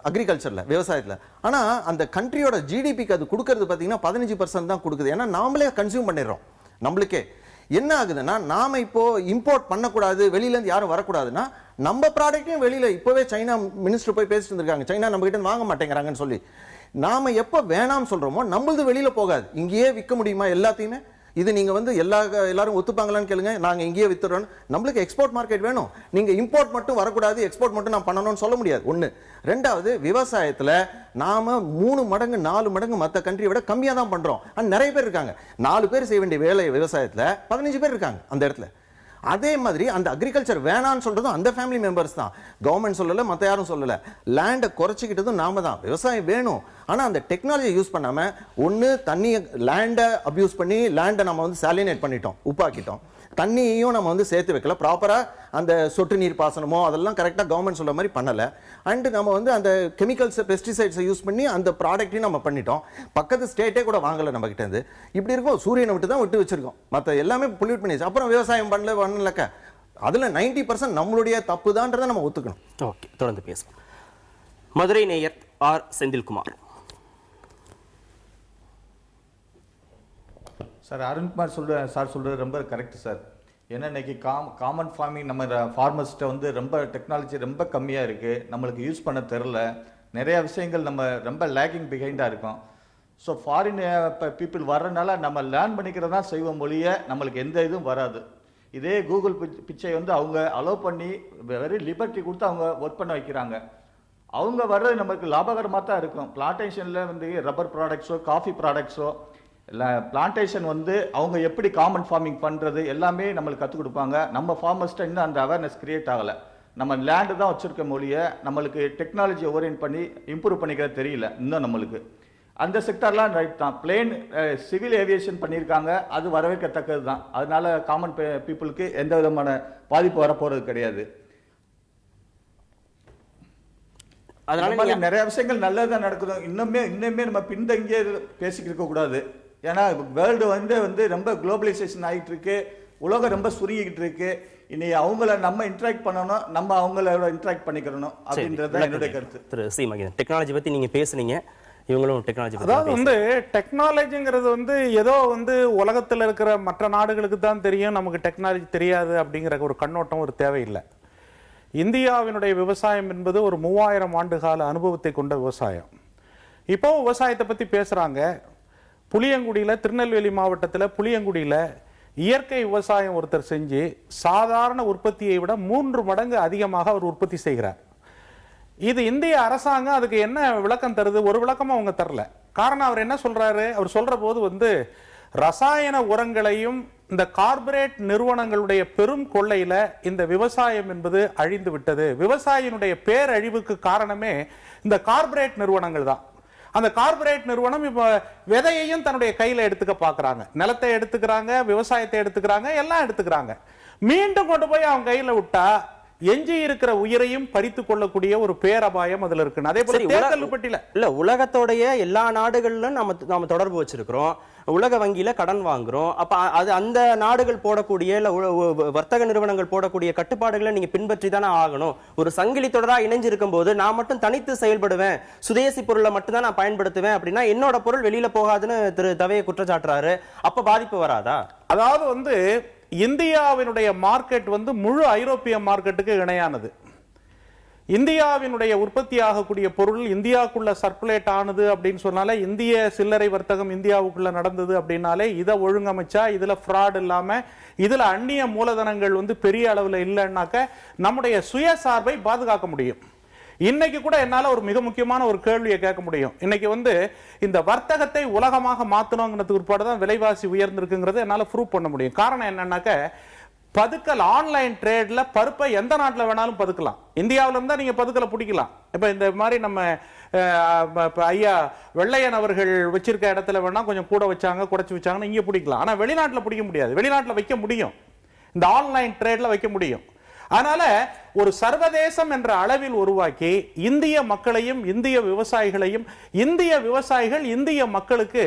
அக்ரிகல்ச்சரில், விவசாயத்தில். ஆனால் அந்த கண்ட்ரியோட ஜிடிபிக்கு அது கொடுக்கறது பார்த்தீங்கன்னா 15% தான் கொடுக்குது. ஏன்னா நாமளே கன்சியூம் பண்ணிடுறோம். நம்மளுக்கே என்ன ஆகுதுன்னா, நாம் இப்போது இம்போர்ட் பண்ணக்கூடாது, வெளியிலேருந்து யாரும் வரக்கூடாதுன்னா நம்ம ப்ராடக்ட்டையும் வெளியில் இப்போவே சைனா மினிஸ்டர் போய் பேசிட்டு இருந்திருக்காங்க, சைனா நம்மகிட்ட வாங்க மாட்டேங்கிறாங்கன்னு சொல்லி. நாம் எப்போ வேணாம்னு சொல்கிறோமோ நம்மளது வெளியில் போகாது, இங்கேயே விற்க முடியுமா எல்லாத்தையுமே? இது நீங்கள் வந்து எல்லாரும் ஒத்துப்பாங்களான்னு கேளுங்க. நாங்கள் இங்கேயே வித்துறோம், நம்மளுக்கு எக்ஸ்போர்ட் மார்க்கெட் வேணும். நீங்கள் இம்போர்ட் மட்டும் வரக்கூடாது, எக்ஸ்போர்ட் மட்டும் நான் பண்ணணும்னு சொல்ல முடியாது. ஒன்று. ரெண்டாவது, விவசாயத்தில் நாம் 3 மடங்கு 4 மடங்கு மற்ற கண்ட்ரியை விட கம்மியாக தான் பண்ணுறோம். ஆனால் நிறைய பேர் இருக்காங்க. 4 பேர் செய்ய வேண்டிய வேலை விவசாயத்தில் 15 பேர் இருக்காங்க அந்த இடத்துல. அதே மாதிரி அந்த அக்ரிகல்ச்சர் வேணான்னு சொல்றதும் அந்த ஃபேமிலி மெம்பர்ஸ் தான். கவர்மெண்ட் சொல்லலை, மற்ற யாரும் சொல்லலை. லேண்டை குறைச்சிக்கிட்டதும் நாம தான். விவசாயம் வேணும், ஆனால் அந்த டெக்னாலஜி யூஸ் பண்ணாமல் ஒன்று தண்ணியை லேண்டை அப்யூஸ் பண்ணி லேண்டை நம்ம வந்து சாலினேட் பண்ணிட்டோம், உப்பாக்கிட்டோம். தண்ணியையும் நம்ம வந்து சேர்த்து வைக்கல, ப்ராப்பராக அந்த சொட்டு நீர் பாசனமோ அதெல்லாம் கரெக்டாக கவர்மெண்ட் சொல்ல மாதிரி பண்ணலை. அண்டு நம்ம வந்து அந்த கெமிக்கல்ஸை பெஸ்டிசைட்ஸை யூஸ் பண்ணி அந்த ப்ராடக்ட்டையும் நம்ம பண்ணிட்டோம். பக்கத்து ஸ்டேட்டே கூட வாங்கலை நம்மகிட்டேருந்து. இப்படி இருக்கும், சூரியனை விட்டு தான் விட்டு வச்சிருக்கோம், மற்ற எல்லாமே பொல்யூட் பண்ணிடுச்சு. அப்புறம் விவசாயம் பண்ணலக்க, அதில் 90% நம்மளுடைய தப்பு தான்றதை நம்ம ஒத்துக்கணும். ஓகே, தொடர்ந்து பேசுவோம். மதுரை நேயர் ஆர் செந்தில்குமார். சார், அருண்குமார் சொல்கிறது ரொம்ப கரெக்டு சார். ஏன்னா இன்னைக்கு காமன் ஃபார்மிங் நம்ம ஃபார்மர்ஸ்ட்டை வந்து ரொம்ப டெக்னாலஜி ரொம்ப கம்மியாக இருக்குது, நம்மளுக்கு யூஸ் பண்ண தெரில. நிறையா விஷயங்கள் நம்ம ரொம்ப லேக்கிங் பிஹைண்டாக இருக்கோம். ஸோ ஃபாரின் பீப்புள் வர்றதுனால நம்ம லேர்ன் பண்ணிக்கிறதா செய்வோம் மொழியை, நம்மளுக்கு எந்த இதுவும் வராது. இதே கூகுள் பிச்சை வந்து அவங்க அலோவ் பண்ணி வெரி லிபர்ட்டி கொடுத்து அவங்க ஒர்க் பண்ண வைக்கிறாங்க. அவங்க வர்றது நமக்கு லாபகரமாக தான் இருக்கும். பிளான்டேஷனில் வந்து ரப்பர் ப்ராடக்ட்ஸோ காஃபி ப்ராடக்ட்ஸோ இல்லை பிளான்டேஷன் வந்து அவங்க எப்படி காமன் ஃபார்மிங் பண்ணுறது எல்லாமே நம்மளுக்கு கற்றுக் கொடுப்பாங்க. நம்ம ஃபார்மர்ஸ்ட்டை இன்னும் அந்த அவேர்னஸ் கிரியேட் ஆகலை. நம்ம லேண்டு தான் வச்சுருக்க மொழியை நம்மளுக்கு டெக்னாலஜி ஓரியன்ட் பண்ணி இம்ப்ரூவ் பண்ணிக்கிறது தெரியல இன்னும் நம்மளுக்கு. அந்த செக்டர்லாம் ரைட் தான். பிளேன் சிவில் ஏவியேஷன் பண்ணியிருக்காங்க, அது வரவேற்கத்தக்கது தான். அதனால காமன் பீப்புளுக்கு எந்த விதமான பாதிப்பு வரப்போகிறது கிடையாது. அதனால நிறைய விஷயங்கள் நல்லதான் நடக்குது. இன்னுமே நம்ம பின்தங்கியே பேசிக்கிட்டு இருக்கக்கூடாது. ஏன்னா வேர்ல்டு வந்து ரொம்ப குளோபலைசேஷன் ஆகிட்டு இருக்கு, உலகம் ரொம்ப சுருங்கிக்கிட்டு இருக்கு. இனி அவங்கள நம்ம இன்டராக்ட் பண்ணணும், நம்ம அவங்களோட இன்டராக்ட் பண்ணிக்கிறணும் அப்படின்றது என்னுடைய கருத்து. திரு சி மகேந்திரன், டெக்னாலஜி பற்றி நீங்கள் பேசுனீங்க, இவங்களும் டெக்னாலஜி. அதாவது வந்து டெக்னாலஜிங்கிறது வந்து ஏதோ வந்து உலகத்தில் இருக்கிற மற்ற நாடுகளுக்கு தான் தெரியும், நமக்கு டெக்னாலஜி தெரியாது அப்படிங்கிற ஒரு கண்ணோட்டம் ஒரு தேவையில்லை. இந்தியாவினுடைய விவசாயம் என்பது ஒரு 3000 ஆண்டு கால அனுபவத்தை கொண்ட விவசாயம். இப்போ விவசாயத்தை பற்றி பேசுகிறாங்க. புளியங்குடியில், திருநெல்வேலி மாவட்டத்தில் புளியங்குடியில் இயற்கை விவசாயம் ஒருத்தர் செஞ்சு சாதாரண உற்பத்தியை விட 3 மடங்கு அதிகமாக அவர் உற்பத்தி செய்கிறார். இது இந்திய அரசாங்கம் அதுக்கு என்ன விளக்கம் தருது? ஒரு விளக்கமும் அவங்க தரல. காரணம், அவர் என்ன சொல்றாரு? அவர் சொல்ற போது ரசாயன உரங்களையும் இந்த கார்ப்பரேட் நிறுவனங்களுடைய பெரும் கொள்ளையில இந்த விவசாயம் என்பது அழிந்து விட்டது. விவசாயினுடைய பேரழிவுக்கு காரணமே இந்த கார்ப்பரேட் நிறுவனங்கள் தான். அந்த கார்ப்பரேட் நிறுவனம் இப்ப விதையையும் தன்னுடைய கையில எடுத்துக்க பாக்குறாங்க, நிலத்தை எடுத்துக்கிறாங்க, விவசாயத்தை எடுத்துக்கிறாங்க, எல்லாம் எடுத்துக்கிறாங்க. மீண்டும் கொண்டு போய் அவங்க கையில விட்டா எஞ்சி இருக்கிற உயிரையும் பறித்து கொள்ளக்கூடிய ஒரு பேரபாயம் அதுல இருக்கு. அதே போல தேக்கல்லுப்பட்டியில இல்ல, உலகத்தோடைய எல்லா நாடுகளிலும் நாம தொடர்பு வச்சிருக்கிறோம், உலக வங்கியில கடன் வாங்குறோம். அப்ப அது அந்த நாடுகள் போடக்கூடிய இல்ல வர்த்தக நிறுவனங்கள் போடக்கூடிய கட்டுப்பாடுகளை நீங்க பின்பற்றி தானே ஆகணும். ஒரு சங்கிலி தொடரா இணைஞ்சிருக்கும் போது நான் மட்டும் தனித்து செயல்படுவேன், சுதேசி பொருளை மட்டும் தான் நான் பயன்படுத்துவேன் அப்படின்னா என்னோட பொருள் வெளியில போகாதுன்னு திரு தவையை குற்றச்சாட்டுறாரு. அப்ப பாதிப்பு வராதா? அதாவது இந்தியாவினுடைய மார்க்கெட் முழு ஐரோப்பிய மார்க்கெட்டுக்கு இணையானது. இந்தியாவினுடைய உற்பத்தி ஆகக்கூடிய பொருள் இந்தியாவுக்குள்ள சர்க்குலேட் ஆனது அப்படின்னு சொன்னாலே, இந்திய சில்லறை வர்த்தகம் இந்தியாவுக்குள்ள நடந்தது அப்படின்னாலே, இதை ஒழுங்கமைச்சா, இதுல ஃப்ராட் இல்லாம, இதுல அந்நிய மூலதனங்கள் பெரிய அளவுல இல்லைன்னாக்க நம்முடைய சுயசார்பை பாதுகாக்க முடியும். இன்னைக்கு கூட என்னால ஒரு மிக முக்கியமான ஒரு கேள்வியை கேட்க முடியும். இன்னைக்கு இந்த வர்த்தகத்தை உலகமாக மாத்தணுங்கிறதுக்கு உட்பாடுதான் விலைவாசி உயர்ந்திருக்குங்கிறது என்னால ப்ரூவ் பண்ண முடியும். காரணம் என்னன்னாக்க, பதுக்கல் ஆன்லைன் ட்ரேட்ல பருப்பை எந்த நாட்டில் வேணாலும் பதுக்கலாம். இந்தியாவில இருந்தா நீங்க பதுக்கலை பிடிக்கலாம். இப்ப இந்த மாதிரி நம்ம ஐயா வெள்ளையன் அவர்கள் வச்சிருக்க இடத்துல வேணா கொஞ்சம் கூட வச்சாங்க, குறைச்சு வச்சாங்கன்னா இங்க பிடிக்கலாம். ஆனா வெளிநாட்டுல பிடிக்க முடியாது. வெளிநாட்டுல வைக்க முடியும், இந்த ஆன்லைன் ட்ரேட்ல வைக்க முடியும். அதனால ஒரு சர்வதேசம் என்ற அளவில் உருவாக்கி இந்திய மக்களையும் இந்திய விவசாயிகளையும், இந்திய விவசாயிகள் இந்திய மக்களுக்கு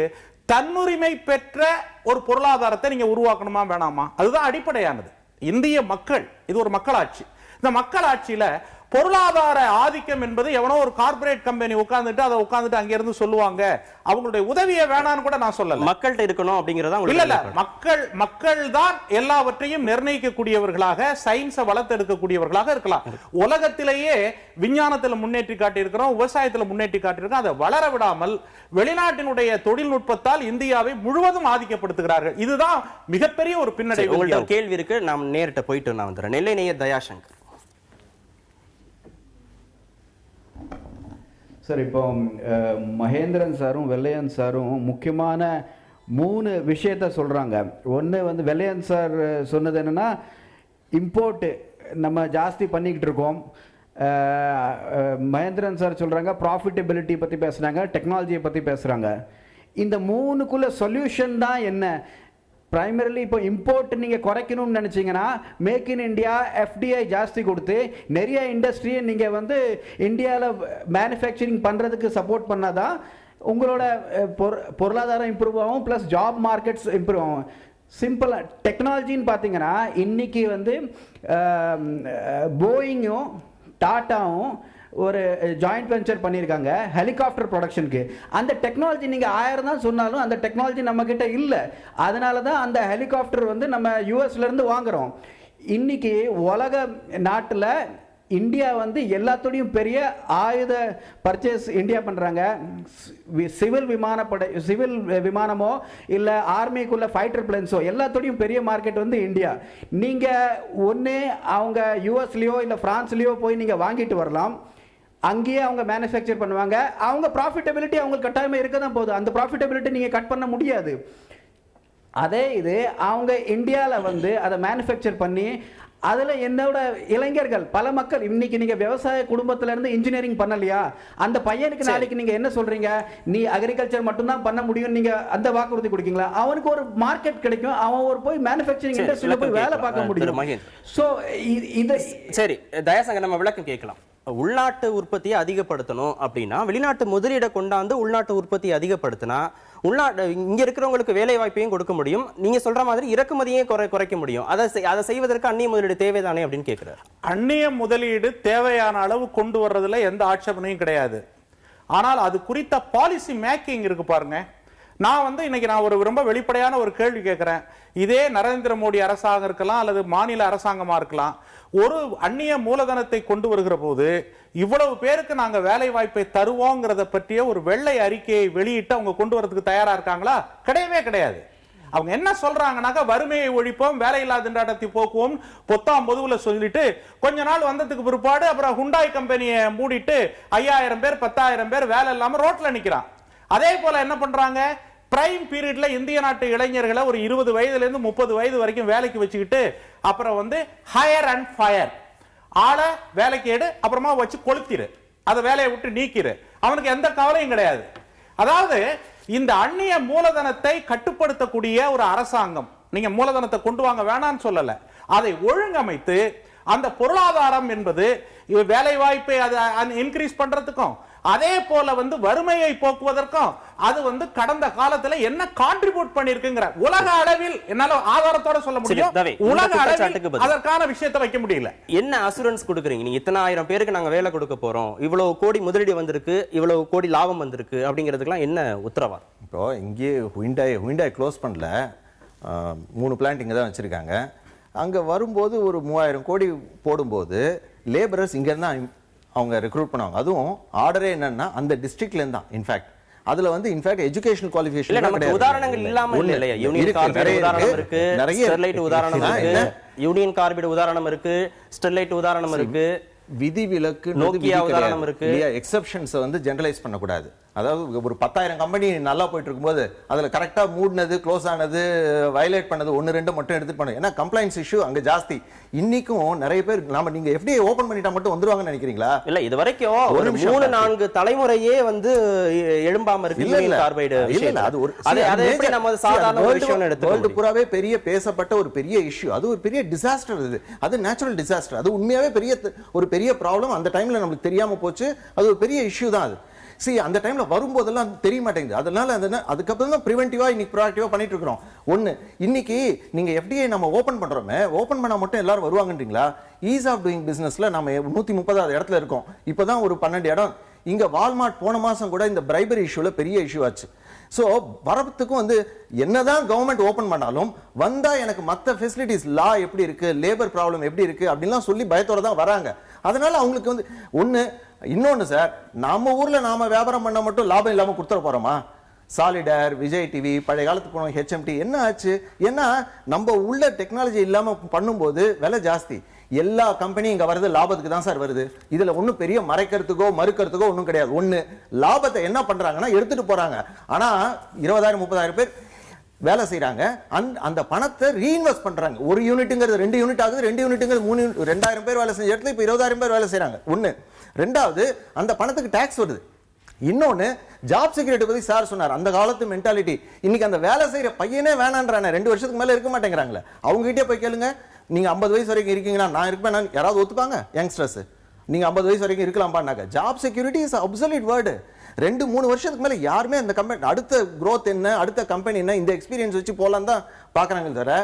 தன்னுரிமை பெற்ற ஒரு பொருளாதாரத்தை நீங்க உருவாக்கணுமா வேணாமா? அதுதான் அடிப்படையானது. இந்திய மக்கள், இது ஒரு மக்களாட்சி. இந்த மக்களாட்சியில பொருளாதார ஆதிக்கம் என்பது எவனோ ஒரு கார்ப்பரேட் கம்பெனி உட்கார்ந்துட்டு அங்க இருந்து சொல்லுவாங்க, அவங்களுடைய உதவியை வேணான்னு கூட நான் சொல்லல. மக்கள்கிட்ட இருக்கணும் அப்படிங்கறதா இல்ல, மக்கள் தான் எல்லாவற்றையும் நிர்ணயிக்கக்கூடியவர்களாக, சயின்ஸை வளர்த்தெடுக்கக்கூடியவர்களாக இருக்கலாம். உலகத்திலேயே விஞ்ஞானத்தில் முன்னேற்றி காட்டியிருக்கிறோம், விவசாயத்தில் முன்னேற்றி காட்டியிருக்கிறோம். அதை வளர விடாமல் வெளிநாட்டினுடைய தொழில்நுட்பத்தால் இந்தியாவை முழுவதும் ஆதிக்கப்படுத்துகிறார்கள். இதுதான் மிகப்பெரிய ஒரு பின்னடைவு. உங்கள்ட்ட கேள்வி இருக்கு, நாம் நேரிட்ட போயிட்டு நான் வந்துடுறேன். நெல்லை நேயர் தயாசங்கர் சார், இப்போ மகேந்திரன் சாரும் வெள்ளையன் சாரும் முக்கியமான 3 விஷயத்த சொல்கிறாங்க. ஒன்று வெள்ளையன் சார் சொன்னது என்னென்னா, இம்போர்ட்டு நம்ம ஜாஸ்தி பண்ணிக்கிட்டு இருக்கோம். மகேந்திரன் சார் சொல்கிறாங்க ப்ராஃபிட்டபிலிட்டி பற்றி பேசுகிறாங்க, டெக்னாலஜியை பற்றி பேசுகிறாங்க. இந்த 3க்குள்ள சொல்யூஷன் தான் என்ன? பிரைமரிலி இப்போ இம்போர்ட் நீங்கள் குறைக்கணும்னு நினச்சிங்கன்னா, மேக் இன் இண்டியா, எஃப்டிஐ ஜாஸ்தி கொடுத்து நிறைய இண்டஸ்ட்ரியை நீங்கள் இந்தியாவில் மேனுஃபேக்சரிங் பண்ணுறதுக்கு சப்போர்ட் பண்ணாதான் உங்களோட பொருளாதாரம் இம்ப்ரூவ் ஆகும், ப்ளஸ் ஜாப் மார்க்கெட்ஸ் இம்ப்ரூவ் ஆகும். சிம்பிளாக டெக்னாலஜின்னு பார்த்தீங்கன்னா, இன்னைக்கு போயிங்கும் டாட்டாவும் ஒரு ஜாயிண்ட் வெஞ்சர் பண்ணியிருக்காங்க ஹெலிகாப்டர் ப்ரொடக்ஷனுக்கு. அந்த டெக்னாலஜி நீங்கள் 1000 தான் சொன்னாலும் அந்த டெக்னாலஜி நம்மக்கிட்ட இல்லை. அதனால தான் அந்த ஹெலிகாப்டர் நம்ம யூஎஸ்லேருந்து வாங்குகிறோம். இன்னைக்கு உலக நாட்டில் இந்தியா எல்லாத்தோடையும் பெரிய ஆயுத பர்ச்சேஸ் இந்தியா பண்ணுறாங்க. சிவில் விமானமோ இல்லை ஆர்மிக்குள்ள ஃபைட்டர் பிளேன்ஸோ எல்லாத்தோடையும் பெரிய மார்க்கெட் இந்தியா. நீங்கள் ஒன்று அவங்க யூஎஸ்லேயோ இல்லை ஃப்ரான்ஸ்லேயோ போய் நீங்கள் வாங்கிட்டு வரலாம், அங்கேயே அவங்க மேனுஃபேக்சர் பண்ணுவாங்க. அவங்க ப்ராஃபிட்டபிலிட்டி அவங்களுக்கு கட்டாயமாக இருக்க தான் போகுது. அந்த ப்ராஃபிட்டபிலிட்டி நீங்கள் கட் பண்ண முடியாது. அதே இது அவங்க இந்தியாவில் அதை மேனுஃபேக்சர் பண்ணி அதில் என்னோட இளைஞர்கள் பல மக்கள் இன்னைக்கு நீங்கள் விவசாய குடும்பத்திலேருந்து இன்ஜினியரிங் பண்ணலையா, அந்த பையனுக்கு நாளைக்கு நீங்கள் என்ன சொல்கிறீங்க, நீ அக்ரிகல்ச்சர் மட்டும்தான் பண்ண முடியும், நீங்கள் அந்த வாக்குறுதி கொடுக்கீங்களா? அவனுக்கு ஒரு மார்க்கெட் கிடைக்கும், அவன் ஒரு போய் மேனுஃபேக்சரிங் இண்டஸ்ட்ரியில் போய் வேலை பார்க்க முடியும். ஸோ இது சரி தயாசங்க, நம்ம விளக்கம் கேட்கலாம். உள்நாட்டு உற்பத்தியை அதிகப்படுத்தணும் அப்படின்னா வெளிநாட்டு முதலீடை கொண்டாந்து உள்நாட்டு உற்பத்தியை அதிகப்படுத்தினா இங்க இருக்கிறவங்களுக்கு வேலை வாய்ப்பையும் கொடுக்க முடியும், நீங்க சொல்ற மாதிரி இறக்குமதியே குறைக்க முடியும். அதை செய்வதற்கு அந்நிய முதலீடு தேவைதானே அப்படின்னு கேட்கிறார். அந்நிய முதலீடு தேவையான அளவு கொண்டு வர்றதுல எந்த ஆட்சேபனையும் கிடையாது. ஆனால் அது குறித்த பாலிசி மேக்கிங் இருக்கு பாருங்க. நான் இன்னைக்கு நான் ஒரு ரொம்ப வெளிப்படையான ஒரு கேள்வி கேட்கிறேன். இதே நரேந்திர மோடி அரசாங்கம் இருக்கலாம் அல்லது மாநில அரசாங்கமா இருக்கலாம், ஒரு அந்நிய மூலதனத்தை கொண்டு வருகிற போது இவ்வளவு பேருக்கு நாங்க வேலை வாய்ப்பை தருவோங்கிறத பற்றிய ஒரு வெள்ளை அறிக்கையை வெளியிட்டு அவங்க கொண்டு வரதுக்கு தயாரா இருக்காங்களா? கிடையவே கிடையாது. அவங்க என்ன சொல்றாங்கன்னாக்கா வறுமையை ஒழிப்போம், வேலையில்லா திண்டாட்டத்தை போக்குவோம் பொத்தாம் பொதுவுல சொல்லிட்டு கொஞ்ச நாள் வந்ததுக்கு பிற்பாடு அப்புறம் ஹுண்டாய் கம்பெனியை மூடிட்டு 5000 பேர் 10,000 பேர் வேலை இல்லாம ரோட்ல நிக்கிறான். அதே போல என்ன பண்றாங்க, பிரைம் பீரியட்ல இந்திய நாட்டு இளைஞர்களை ஒரு 20 வயதுல இருந்து 30 வயது வரைக்கும் வேலைக்கு வச்சுக்கிட்டு அப்புறம் ஹையர் அண்ட் ஃபயர், ஆளை வேலைக்கு எடு அப்புறமா வச்சு கொளுத்திரு, அதை வேலையை விட்டு நீக்கிரு, அவனுக்கு எந்த கவலையும் கிடையாது. அதாவது இந்த அந்நிய மூலதனத்தை கட்டுப்படுத்தக்கூடிய ஒரு அரசாங்கம், நீங்க மூலதனத்தை கொண்டு வாங்க வேணாம்னு சொல்லல, அதை ஒழுங்கமைத்து அந்த பொருளாதாரம் என்பது வேலை வாய்ப்பை இன்கிரீஸ் பண்றதுக்கும் அதே போல வறுமையை போக்குவதற்கும் அது கடந்த காலத்துல என்ன கான்ட்ரிபியூட் பண்ணிருக்குங்கிற உலக அளவில் என்னால ஆதாரத்தோட சொல்ல முடியும். உலக அளவில் அதற்கான விஷயத்தை வைக்க முடியல. என்ன அசூரன்ஸ் கொடுக்குறீங்க நீங்க? இத்தனை 1000 பேருக்கு நாங்க வேலை கொடுக்க போறோம், இவ்வளவு கோடி முதலீடு வந்திருக்கு, இவ்வளவு கோடி லாபம் வந்திருக்கு அப்படிங்கிறதுக்கெல்லாம் என்ன உத்தரவாதம்? இப்போ இங்கே ஹுண்டாய் க்ளோஸ் பண்ணல, 3 பிளான்ட் இங்கே தான் வச்சுருக்காங்க. அங்கே வரும்போது ஒரு 3000 கோடி போடும்போது லேபரர்ஸ் இங்கேருந்து அவங்க ரெக்ரூட் பண்ணுவாங்க. அதுவும் ஆர்டரே என்னன்னா அந்த டிஸ்ட்ரிக்ட்லேருந்து தான். இன்ஃபேக்ட் அதுல இன்ஃபேக்ட் எஜுகேஷனல் குவாலிஃபிகேஷன் நமக்கு உதாரணங்கள் இல்லாம இல்லையா? யூனியன் கார்பைடு உதாரணம் இருக்கு, ஸ்டெர்லைட் உதாரணம் இருக்கு, யூனியன் கார்பைடு உதாரணம் இருக்கு, ஸ்டெர்லைட் உதாரணம் இருக்கு, விதிவிலக்கு நோக்கியா உதாரணம் இருக்கு. எக்ஸெப்ஷன்ஸ் ஜெனரலைஸ் பண்ணக்கூடாது. அதாவது ஒரு 10,000 கம்பெனி நல்லா போயிட்டு இருக்கும்போது அதுல கரெக்டா மூடினது, க்ளோஸ் ஆனது, வயலேட் பண்ணது 1-2 மட்டும் எடுத்துட்டு பண்ணணும். ஏன்னா கம்ப்ளைண்ட்ஸ் இஷ்யூ அங்க ஜாஸ்தி. இன்னைக்கும் நிறைய பேர் நீங்க FDI ஓபன் பண்ணிட்டா மட்டும் வந்துருவாங்கன்னு நினைக்கிறீங்களா? இல்ல, இது வரைக்கும் ஒரு 3-4 தலைமுறையே எழும்பாம இருக்கு யூனியன் கார்பைடு. இல்ல, அது ஒரு அது எப்படி நம்ம சாதாரண ஒரு விஷயம் எடுத்து வேர்ல்ட் பூராவே பெரிய பேசப்பட்ட ஒரு பெரிய இஷ்யூ. அது ஒரு பெரிய டிசாஸ்டர். அது நேச்சுரல் டிசாஸ்டர். அது உண்மையாவே ஒரு பெரிய ப்ராப்ளம். அந்த டைம்ல நமக்கு தெரியாம போச்சு. அது ஒரு பெரிய இஷ்யூ தான். அது அந்த டைம்ல வரும்போதெல்லாம் தெரிய மாட்டேங்குது. அதனால அதுக்கப்புறம் தான் ப்ரிவென்டிவா இன்னைக்கு ப்ரோஆக்டிவா பண்ணிட்டு இருக்கிறோம். ஒன்னு, இன்னைக்கு நீங்க FDI நம்ம ஓபன் பண்றோமே, ஓபன் பண்ணா மட்டும் எல்லாரும் வருவாங்கன்றீங்களா? ஈஸ் ஆஃப் டூயிங் பிசினஸ்ல நம்ம 130வது இடத்துல இருக்கோம். இப்பதான் ஒரு 12 இடம். இங்க வால்மார்ட் போன மாசம் கூட இந்த பிரைபரி இஷ்யூல பெரிய இஷ்யூ ஆச்சு. ஸோ வரத்துக்கும் என்னதான் கவர்மெண்ட் ஓபன் பண்ணாலும் வந்தா எனக்கு மற்ற ஃபெசிலிட்டிஸ், லா எப்படி இருக்கு, லேபர் ப்ராப்ளம் எப்படி இருக்கு அப்படின்லாம் சொல்லி பயத்தோட தான் வராங்க. அதனால அவங்களுக்கு ஒன்னு. இன்னொன்னு சார், நம்ம ஊர்ல நாம வியாபாரம் பண்ண மட்டும் லாபம் இல்லாம கொடுத்துட போறோமா? சாலிடர், விஜய் டிவி, பழைய காலத்துக்கு போனோம் HMT என்ன ஆச்சு? ஏன்னா நம்ம உள்ள டெக்னாலஜி இல்லாம பண்ணும்போது விலை ஜாஸ்தி. எல்லா கம்பெனியும் இங்க வருது லாபத்துக்கு தான் சார் வருது. இதுல ஒன்றும் பெரிய மறைக்கிறதுக்கோ மறுக்கிறதுக்கோ ஒன்றும் கிடையாது. ஒன்று, லாபத்தை என்ன பண்றாங்கன்னா எடுத்துட்டு போறாங்க. ஆனா 20,000-30,000 பேர் வேலை செய்யறாங்க. அந்த பணத்தை ரீஇன்வெஸ்ட் பண்றாங்க. ஒரு யூனிட்டுங்கிறது 2 யூனிட் ஆகுது, 2 யூனிட்டுங்கிறது 3 2000 பேர் வேலை செஞ்ச இடத்துல இப்ப 20,000 பேர் வேலை செய்யறாங்க. ஒண்ணு. ரெண்டாவது, அந்த பணத்துக்கு டாக்ஸ் வருது. இன்னொன்னு, ஜாப் செக்யூரிட்டி பத்தி சார் சொன்னார். அந்த காலத்து மென்டாலிட்டி இன்னைக்கு அந்த வேலை செய்யற பையனே வேணான்றானே, 2 வருஷத்துக்கு மேல இருக்க மாட்டேங்கிறாங்களே. அவங்க கிட்டே போய் கேளுங்க, நீங்க 50 வயசு வரைக்கும் இருக்கீங்கன்னா நான் இருப்பேன், யாராவது ஒத்துப்பாங்க? யங்ஸ்டர்ஸ் நீங்க 50 வயசு வரைக்கும் இருக்கலாம்பான்னாக்க job security is absolute word. 2-3 வருஷத்துக்கு மேல யாருமே அந்த கம்பெனி அடுத்த growth என்ன, அடுத்த கம்பெனி என்ன, இந்த எக்ஸ்பீரியன்ஸ் வச்சு போலாம் தான் பாக்குறாங்க. தவிர